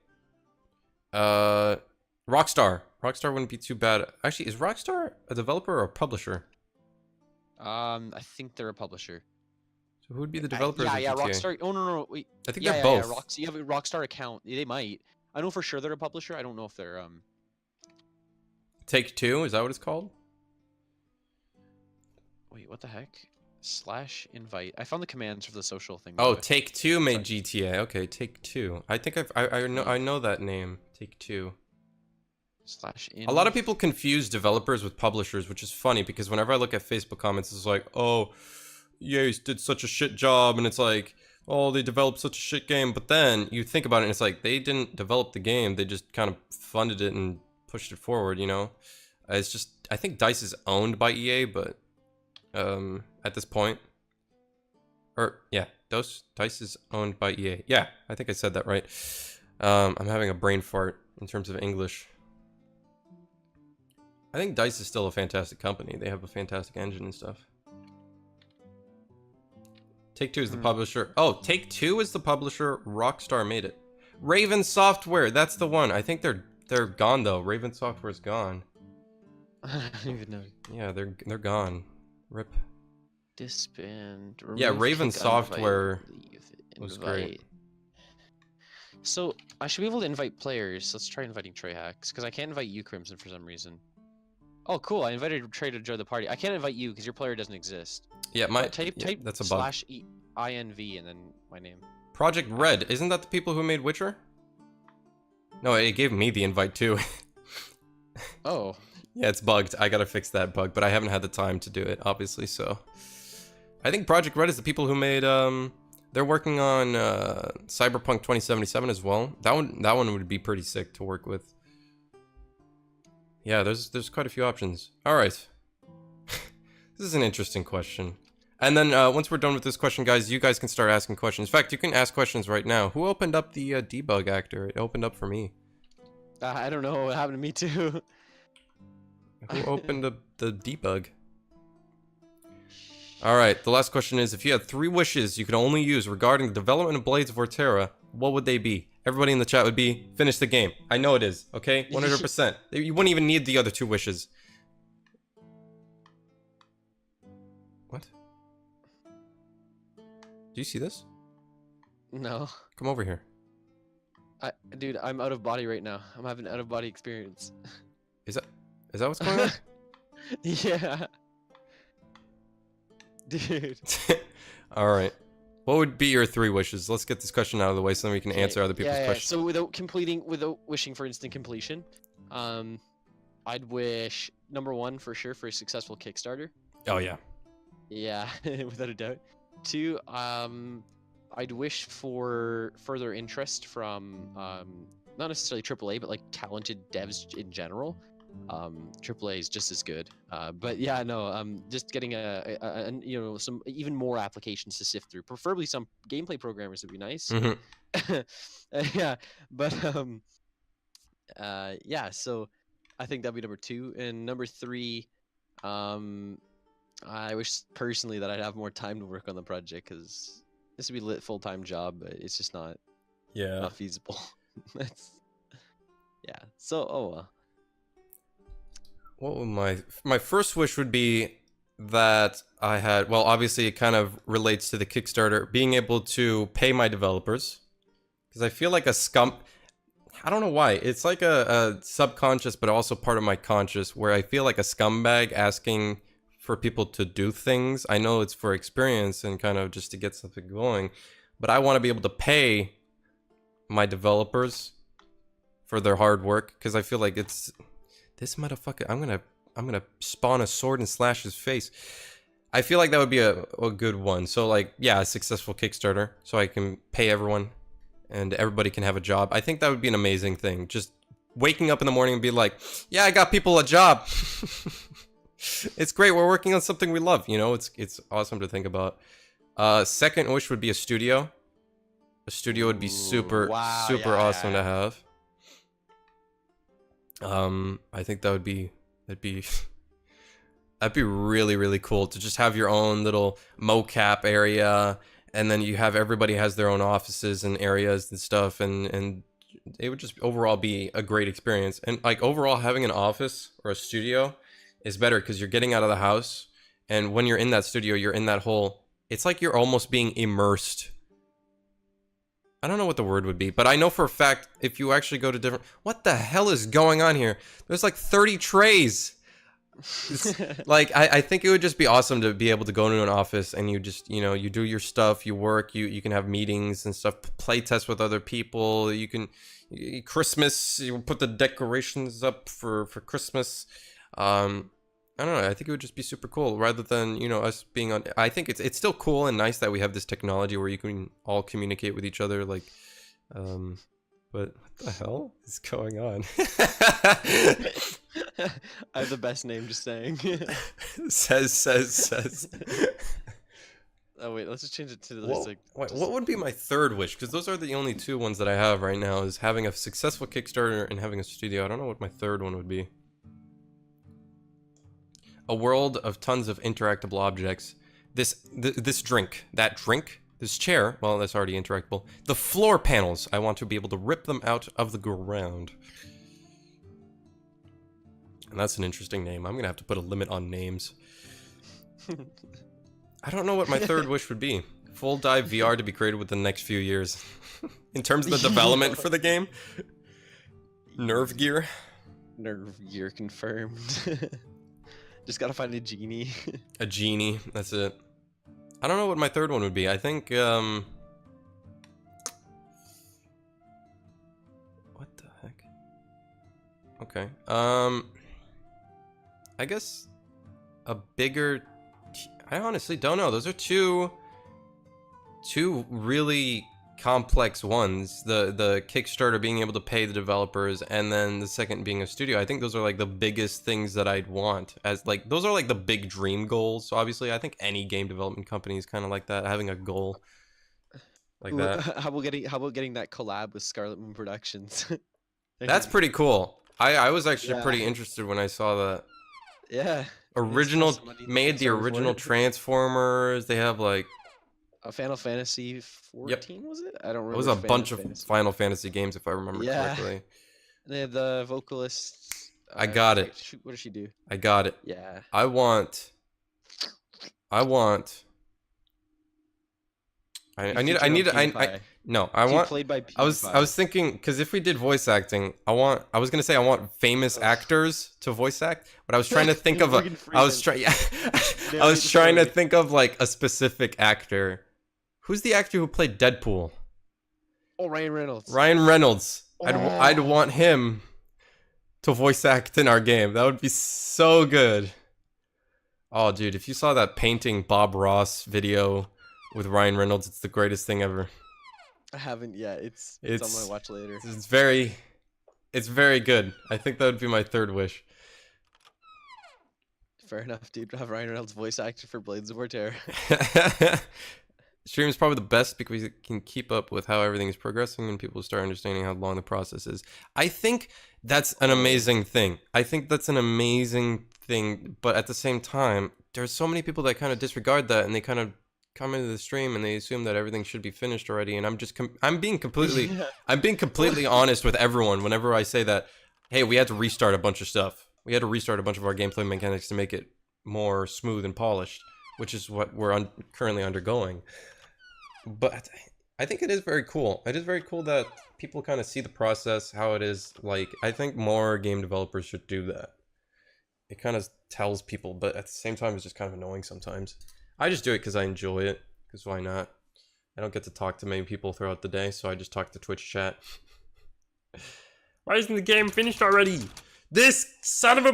Rockstar. Rockstar wouldn't be too bad. Actually, is Rockstar a developer or a publisher? I think they're a publisher. So who would be the developers of yeah, GTA? Rockstar. Oh no, wait. I think Yeah, they're yeah, both. you have a Rockstar account. They might. I know for sure they're a publisher. I don't know if they're Take-Two, is that what it's called? Wait, what the heck? /invite. I found the commands for the social thing. Oh, by the way. Take-Two made GTA. Okay, Take-Two. I think I know that name. Take-Two. /in. A lot of people confuse developers with publishers, which is funny because whenever I look at Facebook comments, it's like, oh, EA did such a shit job, and it's like, oh, they developed such a shit game. But then you think about it, and it's like they didn't develop the game; they just kind of funded it and pushed it forward. You know, it's just I think DICE is owned by EA, but at this point, or yeah, DICE is owned by EA. Yeah, I think I said that right. I'm having a brain fart in terms of English. I think DICE is still a fantastic company. They have a fantastic engine and stuff. Take-Two is the publisher. Oh, Take-Two is the publisher. Rockstar made it. Raven Software, that's the one. I think they're gone though. Raven Software's gone. I don't even know. Yeah, they're gone. Rip. Disband. Yeah, remove, Raven kick, Software leave, was invite. great. So I should be able to invite players. Let's try inviting Trey Hacks because I can't invite you, Crimson, for some reason. Oh, cool! I invited Trey to join the party. I can't invite you because your player doesn't exist. Yeah, Type that's a bug. /INV and then my name. Project Red, isn't that the people who made Witcher? No, it gave me the invite too. Oh. Yeah, it's bugged. I gotta fix that bug, but I haven't had the time to do it, obviously, so. I think Project Red is the people who made, they're working on, Cyberpunk 2077 as well. That one would be pretty sick to work with. Yeah, there's quite a few options. Alright. This is an interesting question. And then, once we're done with this question, guys, you guys can start asking questions. In fact, you can ask questions right now. Who opened up the, debug actor? It opened up for me. I don't know. What happened to me too. Who opened up the debug? Alright, the last question is, if you had 3 wishes you could only use regarding the development of Blades of Orterra, what would they be? Everybody in the chat would be, finish the game. I know it is, okay? 100%. You wouldn't even need the other 2 wishes. What? Do you see this? No. Come over here. Dude, I'm out of body right now. I'm having an out of body experience. Is that what's going on? Yeah. Dude. Alright. What would be your 3 wishes? Let's get this question out of the way so then we can answer other people's questions. So without wishing for instant completion, I'd wish number 1 for sure for a successful Kickstarter. Oh yeah. Yeah, without a doubt. 2, I'd wish for further interest from not necessarily AAA, but like talented devs in general. AAA is just as good. But yeah, no, just getting some even more applications to sift through. Preferably some gameplay programmers would be nice. Yeah, but yeah. So I think that'd be number 2, and number 3, I wish personally that I'd have more time to work on the project because this would be a lit full-time job, but it's just not feasible. That's yeah. So well. What would my first wish would be that I had, well, obviously it kind of relates to the Kickstarter, being able to pay my developers. Because I feel like I don't know why. It's like a subconscious, but also part of my conscious, where I feel like a scumbag asking for people to do things. I know it's for experience and kind of just to get something going, but I want to be able to pay my developers for their hard work, because I feel like it's this motherfucker. I'm gonna spawn a sword and slash his face. I feel like that would be a good one. So like, yeah, a successful Kickstarter, so I can pay everyone and everybody can have a job. I think that would be an amazing thing. Just waking up in the morning and be like, yeah, I got people a job. It's great. We're working on something we love. You know, it's awesome to think about. Second wish would be a studio. A studio would be super awesome to have. I think that'd be that'd be really, really cool to just have your own little mocap area, and then you have everybody has their own offices and areas and stuff, and it would just overall be a great experience. And like overall, having an office or a studio is better because you're getting out of the house, and when you're in that studio, you're in that whole. It's like you're almost being immersed. I don't know what the word would be, but I know for a fact if you actually go to different... What the hell is going on here? There's like 30 trays. Like, I think it would just be awesome to be able to go into an office and you just, you know, you do your stuff, you work, you can have meetings and stuff, play test with other people, you can... Christmas, you put the decorations up for Christmas. I don't know, I think it would just be super cool rather than, you know, us being on... I think it's still cool and nice that we have this technology where you can all communicate with each other, like, but what the hell is going on? I have the best name, just saying. says. Oh wait, let's just change it to the Wait, what would be my third wish? Because those are the only two ones that I have right now, is having a successful Kickstarter and having a studio. I don't know what my third one would be. A world of tons of interactable objects. This drink, that drink, this chair, well, that's already interactable. The floor panels, I want to be able to rip them out of the ground. And that's an interesting name. I'm gonna have to put a limit on names. I don't know what my third wish would be. Full dive VR to be created within the next few years. In terms of the development for the game. Nerve gear. Nerve gear confirmed. Just gotta find a genie. A genie, that's it. I don't know what my third one would be. I think, what the heck? Okay. I guess a bigger... I honestly don't know. Those are two really complex ones. The Kickstarter being able to pay the developers, and then the second being a studio. I think those are like the biggest things that I'd want, as like those are like the big dream goals. So obviously I think any game development company is kind of like that, having a goal like that. How about getting that collab with Scarlet Moon Productions? That's pretty cool. I was actually pretty interested when I saw that. Yeah. Original made the original Transformers. They have like Final Fantasy 14, was it? I don't remember. It was a bunch of Final Fantasy games, if I remember correctly. They had the vocalist. I got it. What does she do? I got it. Yeah. I want. I want. Played by I was thinking, because if we did voice acting, I was gonna say I want famous actors to voice act, but I was trying to think of I was trying to think of like a specific actor. Who's the actor who played Deadpool? Oh, Ryan Reynolds. Ryan Reynolds. I'd want him to voice act in our game. That would be so good. Oh, dude, if you saw that painting Bob Ross video with Ryan Reynolds, it's the greatest thing ever. I haven't yet. It's on my watch later. It's very good. I think that would be my third wish. Fair enough, dude. Have Ryan Reynolds voice actor for Blades of Orterra. Stream is probably the best because it can keep up with how everything is progressing and people start understanding how long the process is. I think that's an amazing thing. But at the same time, there's so many people that kind of disregard that, and they kind of come into the stream and they assume that everything should be finished already. And I'm being completely honest with everyone whenever I say that, hey, we had to restart a bunch of stuff. We had to restart a bunch of our gameplay mechanics to make it more smooth and polished, which is what we're currently undergoing. But I think it is very cool. It is very cool that people kind of see the process, how it is. Like, I think more game developers should do that. It kind of tells people, but at the same time, it's just kind of annoying sometimes. I just do it because I enjoy it, because why not? I don't get to talk to many people throughout the day, so I just talk to Twitch chat. Why isn't the game finished already? This son of a...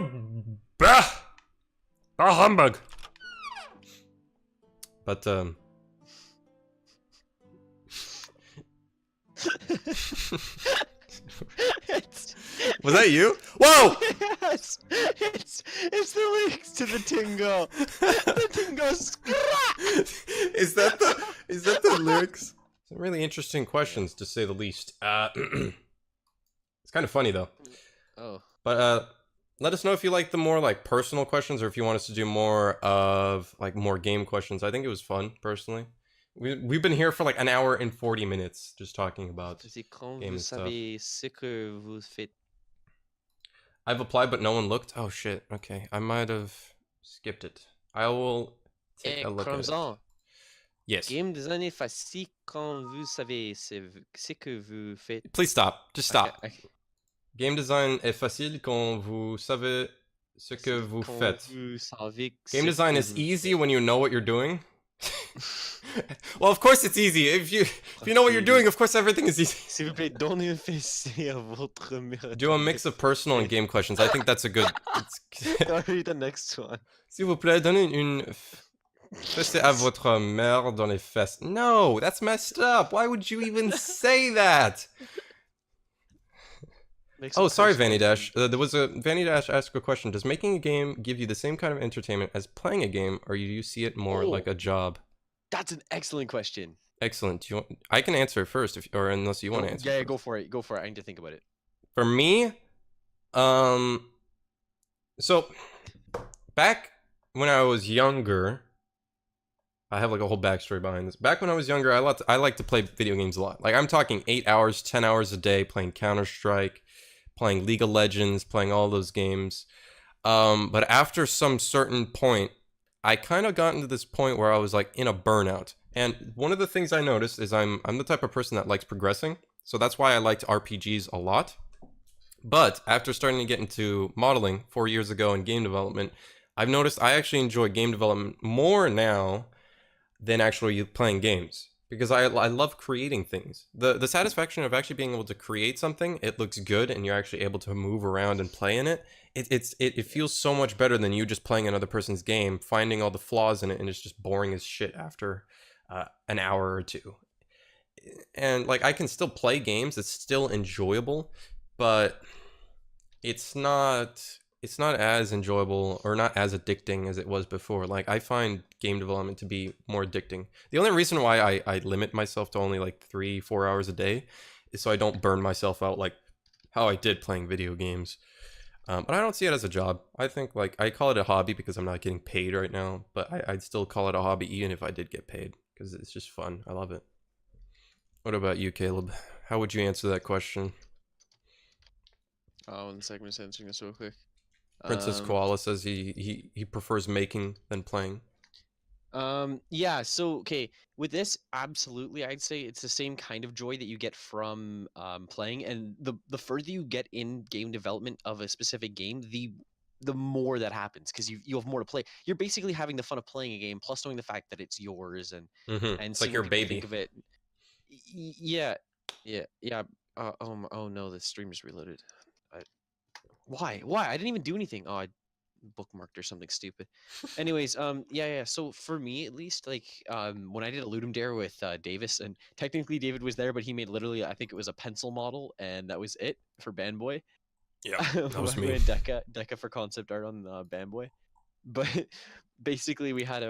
Bah! Ah, humbug! But, Was that you? Whoa! Yes! It's the lyrics to the Tingo. The Tingo Is that the lyrics? Some really interesting questions, to say the least. It's kind of funny though. Oh. But let us know if you like the more like personal questions, or if you want us to do more of like more game questions. I think it was fun personally. We've been here for like an hour and 40 minutes just talking about game and stuff. I've applied, but no one looked. Oh shit. Okay, I might have skipped it. I will take a look at it. Yes. Game design est facile quand vous savez ce que vous faites. Please stop. Just stop. Okay. Game design est facile quand vous savez ce que vous faites. Game design is easy when you know what you're doing. Well, of course it's easy. If you know what you're doing, of course everything is easy. S'il vous plaît, donnez un fessé à votre mère. Do a mix of personal and game questions. I think that's a good... I'll read the next one. S'il vous plaît, donnez une fessée à votre mère dans les fesses. No, that's messed up. Why would you even say that? Oh, sorry, Vanny Dash. There was a Vanny Dash asked a question. Does making a game give you the same kind of entertainment as playing a game, or do you see it more like a job? That's an excellent question. Excellent. Do you want, I can answer it first, or unless you want to answer. Yeah, go for it. Go for it. I need to think about it. For me, so back when I was younger, I have like a whole backstory behind this. Back when I was younger, I like to play video games a lot. Like I'm talking 8 hours, 10 hours a day playing Counter-Strike, playing League of Legends, playing all those games. But after some certain point, I kind of got into this point where I was like in a burnout. And one of the things I noticed is I'm the type of person that likes progressing. So that's why I liked RPGs a lot. But after starting to get into modeling 4 years ago in game development, I've noticed I actually enjoy game development more now than actually playing games, because I love creating things. The satisfaction of actually being able to create something, it looks good and you're actually able to move around and play in it. It feels so much better than you just playing another person's game, finding all the flaws in it, and it's just boring as shit after an hour or two. And like I can still play games, it's still enjoyable, but it's not as enjoyable or not as addicting as it was before. Like I find game development to be more addicting. The only reason why I limit myself to only like 3-4 hours a day is so I don't burn myself out like how I did playing video games. But I don't see it as a job. I think like I call it a hobby because I'm not getting paid right now, but I'd still call it a hobby even if I did get paid, because it's just fun. I love it. What about you, Caleb? How would you answer that question? Oh, 1 second, I'm just answering this real quick. Princess Koala says he prefers making than playing. Yeah, so okay, with this, absolutely, I'd say it's the same kind of joy that you get from playing, and the further you get in game development of a specific game, the more that happens, because you have more to play. You're basically having the fun of playing a game, plus knowing the fact that it's yours, and It's like your baby. think of it. Yeah. Oh no, the stream is reloaded. Why? I didn't even do anything. Oh, I bookmarked or something stupid. Anyways, yeah. So for me, at least, like, when I did a Ludum Dare with Davis, and technically David was there, but he made literally, I think it was a pencil model, and that was it for Bandboy. Yeah, that was me. We had Deca for concept art on Bandboy, but basically we had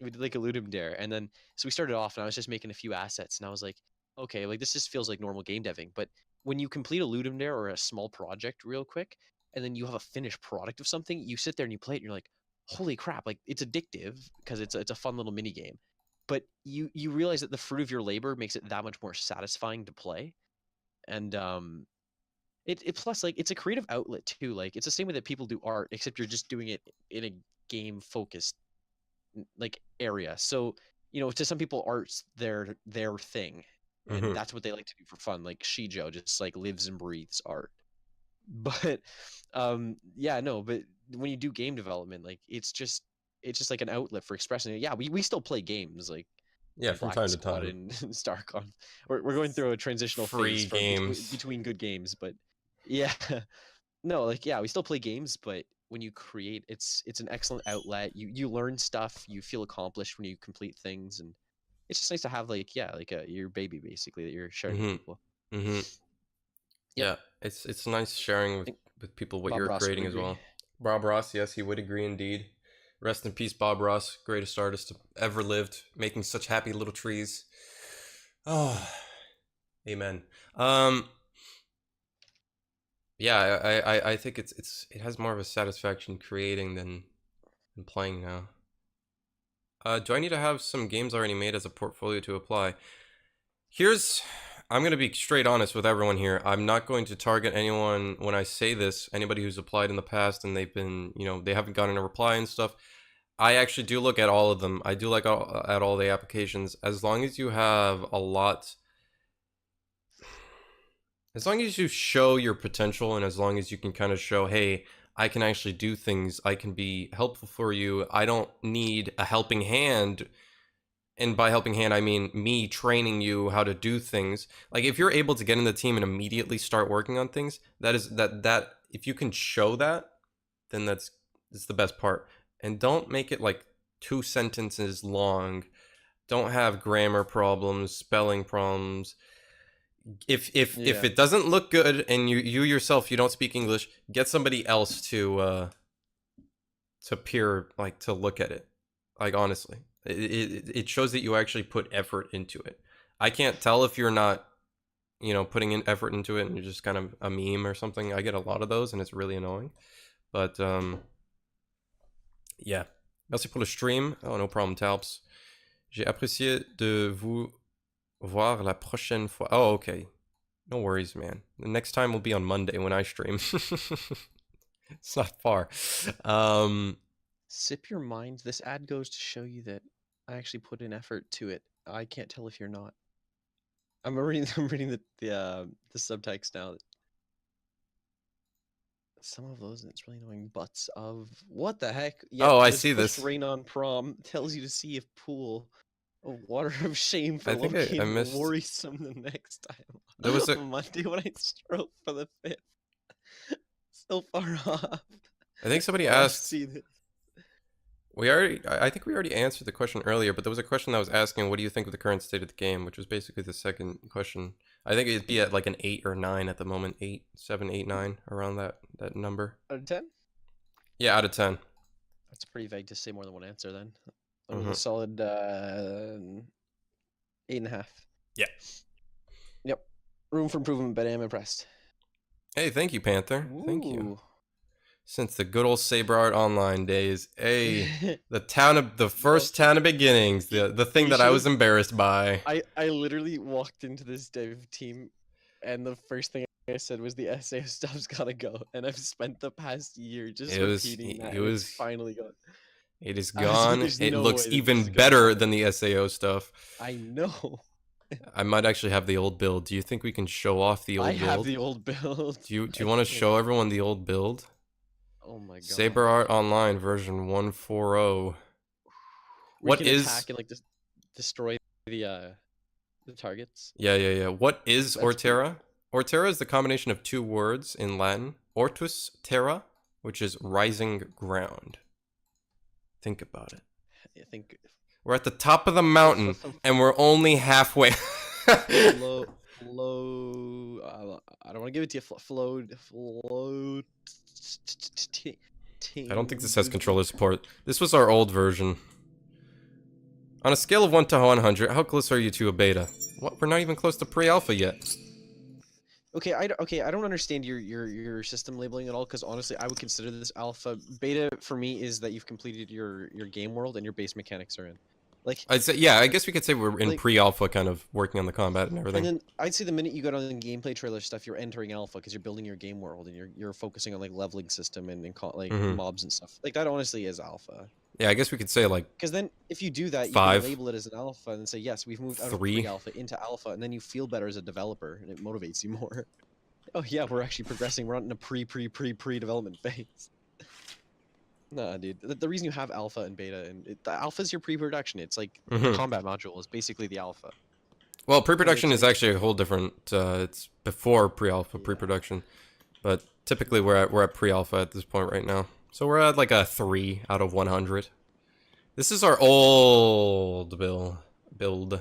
we did like a Ludum Dare, and then so we started off, and I was just making a few assets, and I was like, okay, like this just feels like normal game deving, but when you complete a Ludum Dare or a small project real quick, and then you have a finished product of something, you sit there and you play it, and you're like, holy crap, like it's addictive because it's a fun little mini game. But you realize that the fruit of your labor makes it that much more satisfying to play. And it plus, like, it's a creative outlet too. Like it's the same way that people do art, except you're just doing it in a game focused like area. So, to some people art's their thing. And that's what they like to do for fun. Like Shijo just like lives and breathes art. But yeah, no, but when you do game development, like it's just like an outlet for expressing it. Yeah, we still play games. Like Yeah, from time Black to Squad time. and StarCon. We're going through a transitional Free phase from games. between good games, but yeah, no, like yeah, we still play games, but when you create, it's an excellent outlet. You learn stuff, you feel accomplished when you complete things, and it's just nice to have like yeah, like your baby basically that you're sharing with Mm-hmm. people. Mm-hmm. Yep, Yeah, it's nice sharing I think with people what Bob you're Ross would creating as agree. well. Bob Ross, yes, he would agree indeed. Rest in peace, Bob Ross, greatest artist to ever lived, making such happy little trees. Oh, amen. Um, yeah, I think it has more of a satisfaction creating than playing now. Do I need to have some games already made as a portfolio to apply? Here's, I'm going to be straight honest with everyone here. I'm not going to target anyone when I say this, anybody who's applied in the past and they've been, they haven't gotten a reply and stuff. I actually do look at all of them. I do like at all the applications. As long as you have a lot, as long as you show your potential and as long as you can kind of show, hey, I can actually do things, I can be helpful for you. I don't need a helping hand, and by helping hand I mean me training you how to do things. Like if you're able to get in the team and immediately start working on things, that if you can show that, then that's the best part. And don't make it like 2 sentences long. Don't have grammar problems, spelling problems. If Yeah, it doesn't look good and you yourself you don't speak English, get somebody else to peer, like, to look at it. Like, honestly, it shows that you actually put effort into it. I can't tell if you're not, putting in effort into it and you're just kind of a meme or something. I get a lot of those and it's really annoying. But yeah. Merci pour le stream. Oh, no problem, Talps. J'ai apprécié de vous voir la prochaine fois. Oh, okay. No worries, man. The next time will be on Monday when I stream. It's not far. sip your mind. This ad goes to show you that I actually put in effort to it. I can't tell if you're not. I'm reading. I'm reading the subtext now. Some of those, and it's really annoying. Butts of what the heck? Yep, Oh, I this see push this. rain on prom tells you to see if pool a water of shame for I think I locating missed. worrisome the next time. There was a. Monday when I stroke for the 5th. So far off. I think somebody Oh, I asked. see this. I think we already answered the question earlier, but there was a question that was asking, what do you think of the current state of the game, which was basically the second question. I think it'd be at like an 8 or 9 at the moment. 8, 7, 8, 9, around that number. Out of 10? Yeah, out of 10. That's pretty vague to say more than one answer then. I Mm-hmm. mean, a solid 8.5. Yeah. Yep. Room for improvement, but I am impressed. Hey, thank you, Panther. Thank you. Ooh. Since the good old Saber Art Online days. Hey, the first Well, town of beginnings, the thing you that I was should've- embarrassed by. I literally walked into this dev team, and the first thing I said was the SAO stuff's gotta go, and I've spent the past year just repeating that, and it's finally gone. It is I was like, gone. "There's It no looks way that this even is gonna better happen." than the SAO stuff. I know. I might actually have the old build. Do you think we can show off the old I build? have the old build. Do you want to show everyone the old build? Oh my god. Saber Art Online version 140. We What can is? attack and like just destroy the targets. Yeah. What is That's Orterra? Orterra is the combination of 2 words in Latin. Ortus terra, which is rising ground. Think about it. I think We're at the top of the mountain, and we're only halfway. flow. I don't want to give it to you. Flow. I don't think this has controller support. This was our old version. On a scale of 1 to 100, how close are you to a beta? What? We're not even close to pre-alpha yet. Okay, I don't understand your system labeling at all, because honestly, I would consider this alpha. Beta for me is that you've completed your game world and your base mechanics are in. Like, I'd say, yeah, I guess we could say we're in like- pre-alpha, kind of working on the combat and everything. and then I'd say the minute you go on the gameplay trailer stuff, you're entering alpha because you're building your game world and you're focusing on like leveling system and like Mhm. mobs and stuff. Like that honestly is alpha. Yeah, I guess we could say like Because then if you do that, you 5. can label it as an alpha and say yes, we've moved out 3. of pre-alpha into alpha, and then you feel better as a developer and it motivates you more. Oh yeah, we're actually progressing. We're not in a pre-development phase. Nah, dude. The reason you have alpha and beta, and the alpha is your pre-production. It's like the Hmm. combat module is basically the alpha. Well, And pre-production it's is like, actually a whole different. It's before pre-alpha, yeah. pre-production, but typically we're at pre-alpha at this point right now. So we're at like a 3 out of 100. This is our old build.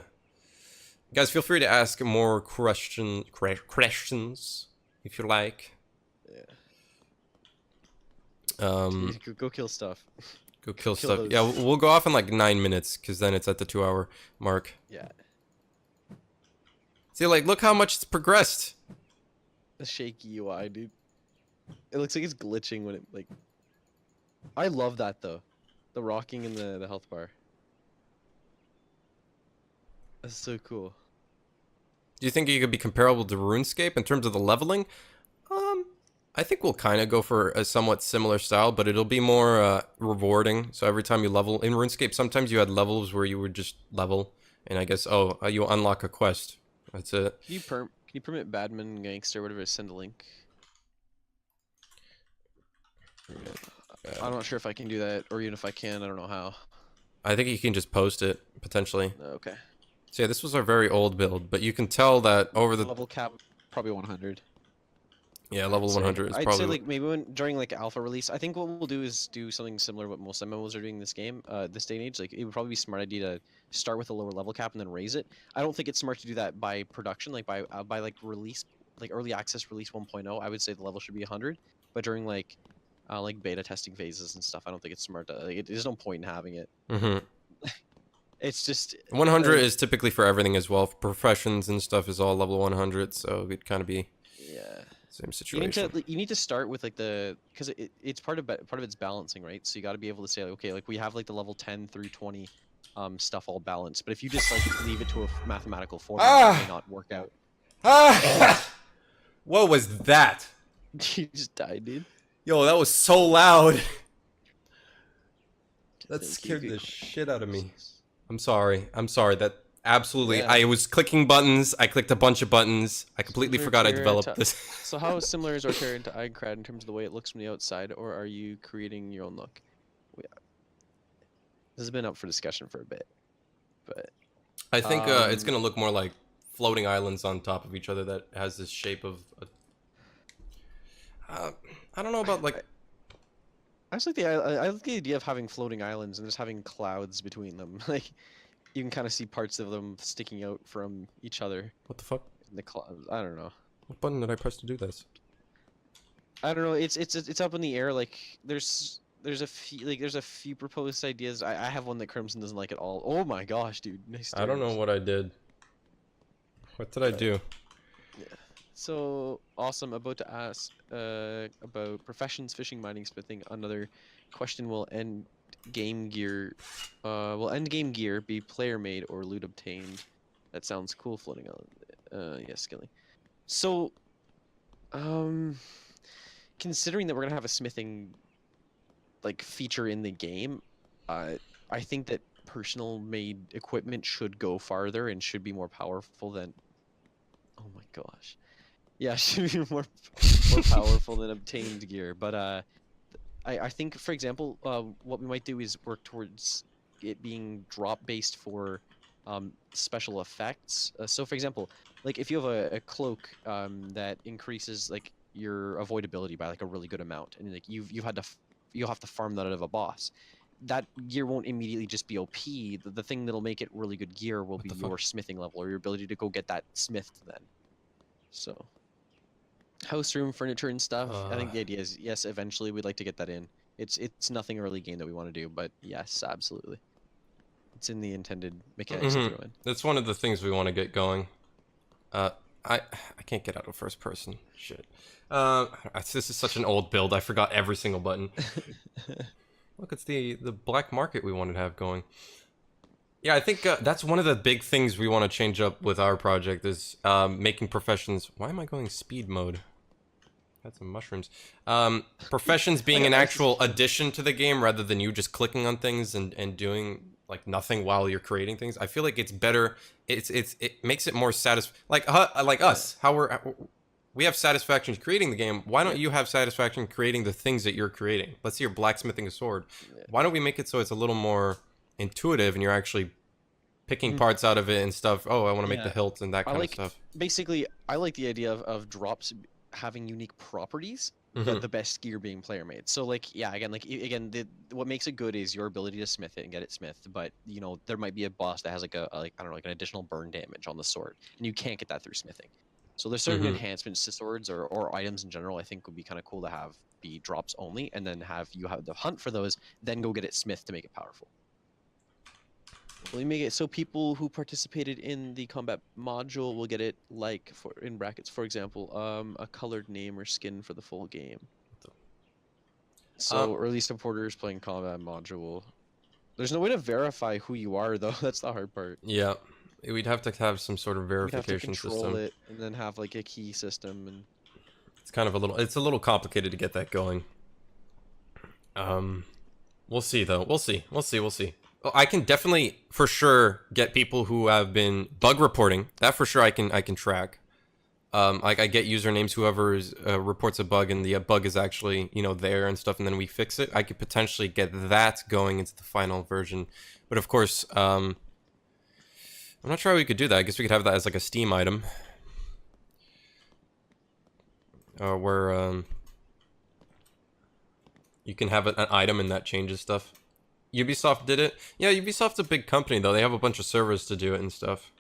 Guys, feel free to ask more questions if you like. Yeah. Um, Go kill stuff. go kill kill stuff. those. Yeah, we'll go off in like 9 minutes because then it's at the 2-hour mark. Yeah. See, like, look how much it's progressed. The shaky UI, dude. It looks like it's glitching when it like. I love that though, the rocking in the health bar. That's so cool. Do you think you could be comparable to RuneScape in terms of the leveling? I think we'll kind of go for a somewhat similar style, but it'll be more rewarding. So every time you level in RuneScape, sometimes you had levels where you would just level, and I guess you unlock a quest. That's it. Can you permit Badman Gangster whatever send a link? I'm not sure if I can do that, or even if I can, I don't know how. I think you can just post it potentially. Okay. So yeah, this was our very old build, but you can tell that over the Level cap probably 100. yeah level 100 is I'd probably say like maybe during like alpha release, I think what we'll do is do something similar to what most MMOs are doing this game, this day and age. Like it would probably be a smart idea to start with a lower level cap and then raise it. I don't think it's smart to do that by production, like by like release, like early access release 1.0. I would say the level should be 100, but during like beta testing phases and stuff, I don't think it's smart to. Like, there's no point in having it. Mm-hmm. It's just 100 is typically for everything as well. For professions and stuff is all level 100, so it'd kind of be yeah. same situation. You need to start with like because it's part of its balancing, right? So you got to be able to say like, okay, like we have like the level 10 through 20 stuff all balanced, but if you just like leave it to a mathematical formula, it may not work out. What was that? You just died, dude. Yo, that was so loud. That Thank scared you. the shit out of me. I'm sorry. That absolutely. Yeah. I was clicking buttons. I clicked a bunch of buttons. I completely forgot I developed this. So how similar is Orterra into Aincrad in terms of the way it looks from the outside, or are you creating your own look? This has been up for discussion for a bit, but I think it's gonna look more like floating islands on top of each other that has this shape of. I don't know about like. I just like I like the idea of having floating islands and just having clouds between them. Like you can kind of see parts of them sticking out from each other. What the fuck? In the clouds. I don't know. What button did I press to do this? I don't know. It's up in the air. Like there's a few proposed ideas. I have one that Crimson doesn't like at all. Oh my gosh, dude! Nice. I don't know what I did. What did I do? Yeah. So awesome. About to ask about professions, fishing, mining, smithing. Another question will end game gear. Will end game gear be player made or loot obtained? That sounds cool. Floating island. Yes, Skilly. So, considering that we're gonna have a smithing like feature in the game, I think that personal made equipment should go farther and should be more powerful than. Oh my gosh. Yeah, should be more powerful than obtained gear. But I think, for example, what we might do is work towards it being drop based for special effects. So, for example, like if you have a cloak that increases like your avoidability by like a really good amount, and like you'll have to farm that out of a boss. That gear won't immediately just be OP. The thing that'll make it really good gear will be your smithing level or your ability to go get that smithed then. So, house room, furniture, and stuff. I think the idea is yes, eventually we'd like to get that in. It's nothing early game that we want to do, but yes, absolutely. It's in the intended mechanics to throw in. That's one of the things we want to get going. I can't get out of first person. Shit. This is such an old build. I forgot every single button. Look, it's the black market we wanted to have going. Yeah, I think that's one of the big things we want to change up with our project is making professions. Why am I going speed mode? Got some mushrooms. Professions being an actual addition to the game rather than you just clicking on things and doing like nothing while you're creating things. I feel like it's better. It makes it more satisfying. Like us, how we have satisfaction creating the game. Why don't Yeah. you have satisfaction creating the things that you're creating? Let's say you're blacksmithing a sword. Yeah. Why don't we make it so it's a little more intuitive and you're actually picking Mhm. parts out of it and stuff? Oh, I want to make the Yeah. hilt and that I kind like of stuff. basically I like the idea of drops having unique properties, but the best gear being player made. So like yeah, again again what makes it good is your ability to smith it and get it smithed. But you know there might be a boss that has like a like I don't know like an additional burn damage on the sword, and you can't get that through smithing. So there's certain enhancements to swords or items in general I think would be kind of cool to have be drops only, and then have the hunt for those, then go get it smithed to make it powerful. We make it so people who participated in the combat module will get it like for in brackets, for example, a colored name or skin for the full game. So early supporters playing combat module. There's no way to verify who you are though. That's the hard part. Yeah, we'd have to have some sort of We'd have to verification control system. it and then have like a key system and. It's kind of it's a little complicated to get that going. We'll see though. We'll see. Oh, I can definitely, for sure, get people who have been bug reporting. That for sure I can track. Like I get usernames, whoever reports a bug and the bug is actually, you know, there and stuff, and then we fix it. I could potentially get that going into the final version. But of course, I'm not sure how we could do that. I guess we could have that as like a Steam item. Where you can have an item and that changes stuff. Ubisoft did it. Yeah, Ubisoft's a big company though. They have a bunch of servers to do it and stuff.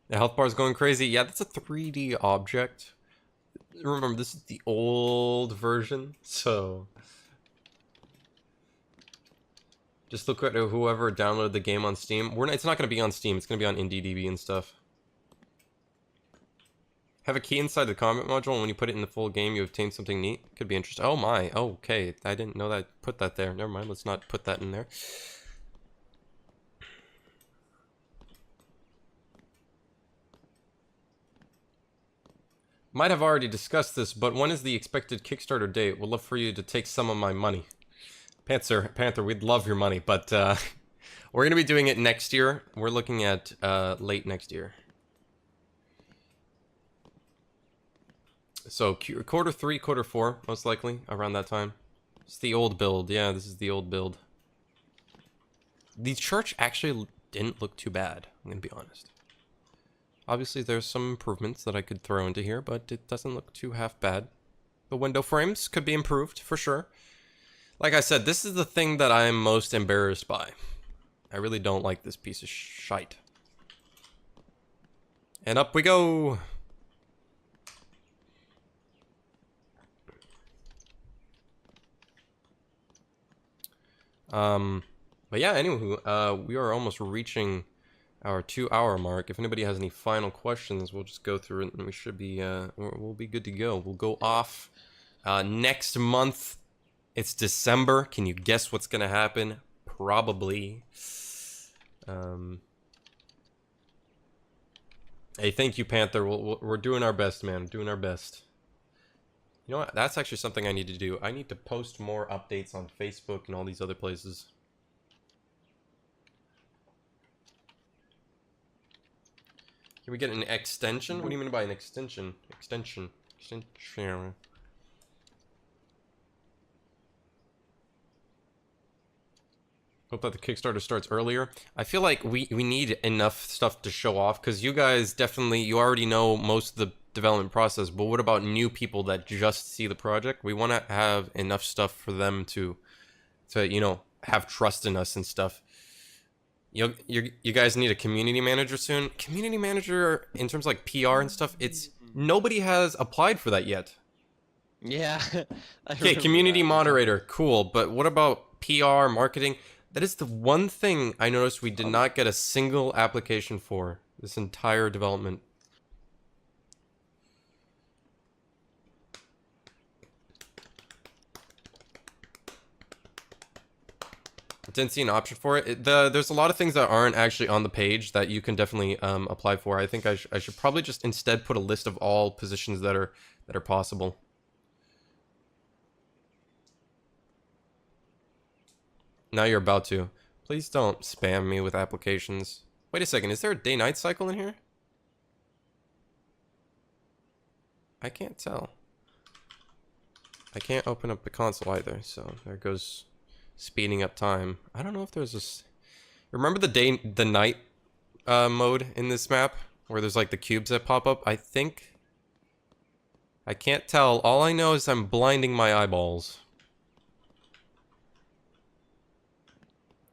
The health bar is going crazy. Yeah, that's a 3D object. Remember, this is the old version, so just look at whoever downloaded the game on Steam. It's not going to be on Steam. It's going to be on IndieDB and stuff. Have a key inside the combat module, and when you put it in the full game, you obtain something neat. Could be interesting. Oh my. Oh, okay. I didn't know that I put that there. Never mind. Let's not put that in there. Might have already discussed this, but when is the expected Kickstarter date? We'd love for you to take some of my money. Panther, we'd love your money, but we're going to be doing it next year. We're looking at late next year. So quarter 3, quarter 4, most likely, around that time. It's the old build. Yeah, this is the old build. The church actually didn't look too bad, I'm going to be honest. Obviously, there's some improvements that I could throw into here, but it doesn't look too half bad. The window frames could be improved, for sure. Like I said, this is the thing that I'm most embarrassed by. I really don't like this piece of shite. And up we go! But yeah, anywho, we are almost reaching our 2-hour mark. If anybody has any final questions, we'll just go through it and we should be, we'll be good to go. We'll go off, next month. It's December. Can you guess what's gonna happen? Probably. Hey, thank you, Panther. We're doing our best, man. Doing our best. You know what? That's actually something I need to do. I need to post more updates on Facebook and all these other places. Can we get an extension? What do you mean by an extension? Extension. Hope that the Kickstarter starts earlier. I feel like we need enough stuff to show off, because you guys definitely, you already know most of the development process, but what about new people that just see the project? We want to have enough stuff for them to you know, have trust in us and stuff. You guys need a community manager soon. Community manager in terms of like PR and stuff, it's nobody has applied for that yet. Yeah. Okay, community moderator, cool, but what about PR, marketing? That is the one thing I noticed we did not get a single application for this entire development. Didn't see an option for it. There's a lot of things that aren't actually on the page that you can definitely apply for. I think I should probably just instead put a list of all positions that are possible. Now you're about to. Please don't spam me with applications. Wait a second, is there a day-night cycle in here? I can't tell. I can't open up the console either, so there goes speeding up time. I don't know if there's this. Remember the night mode in this map where there's like the cubes that pop up? I think I can't tell. All I know is I'm blinding my eyeballs.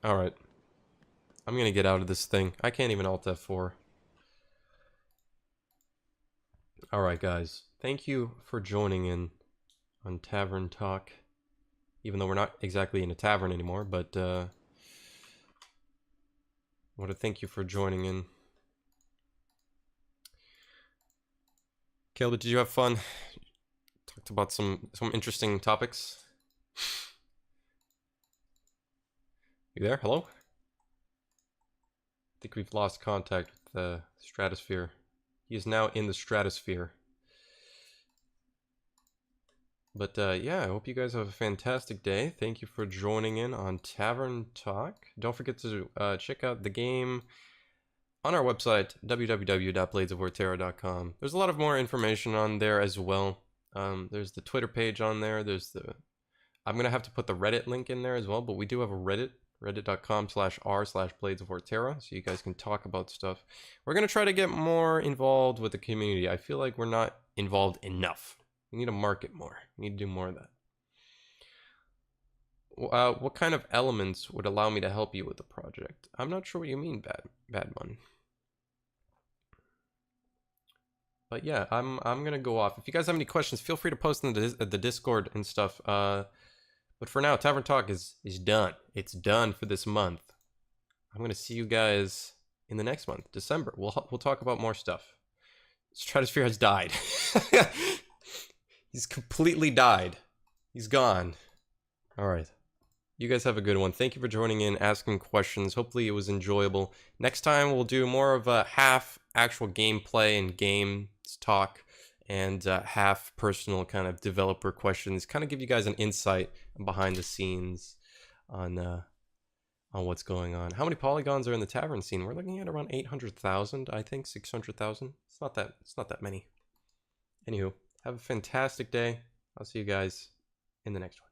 All right, I'm gonna get out of this thing. I can't even Alt F4. All right, guys. Thank you for joining in on Tavern Talk. Even though we're not exactly in a tavern anymore, but I want to thank you for joining in. Caleb, did you have fun? Talked about some interesting topics. You there? Hello? I think we've lost contact with the stratosphere. He is now in the stratosphere. But yeah, I hope you guys have a fantastic day. Thank you for joining in on Tavern Talk. Don't forget to check out the game on our website, www.bladesofOrterra.com. There's a lot of more information on there as well. There's the Twitter page on there. There's the... I'm going to have to put the Reddit link in there as well, but we do have a Reddit, reddit.com/r/bladesofOrterra, so you guys can talk about stuff. We're going to try to get more involved with the community. I feel like we're not involved enough. We need to market more. We need to do more of that. What kind of elements would allow me to help you with the project? I'm not sure what you mean, Badman. But yeah, I'm gonna go off. If you guys have any questions, feel free to post in the Discord and stuff. But for now, Tavern Talk is done. It's done for this month. I'm gonna see you guys in the next month, December. We'll talk about more stuff. Stratosphere has died. He's completely died. He's gone. All right. You guys have a good one. Thank you for joining in, asking questions. Hopefully it was enjoyable. Next time we'll do more of a half actual gameplay and games talk and half personal kind of developer questions. Kind of give you guys an insight behind the scenes on what's going on. How many polygons are in the tavern scene? We're looking at around 800,000, I think, 600,000. It's not that many. Anywho. Have a fantastic day. I'll see you guys in the next one.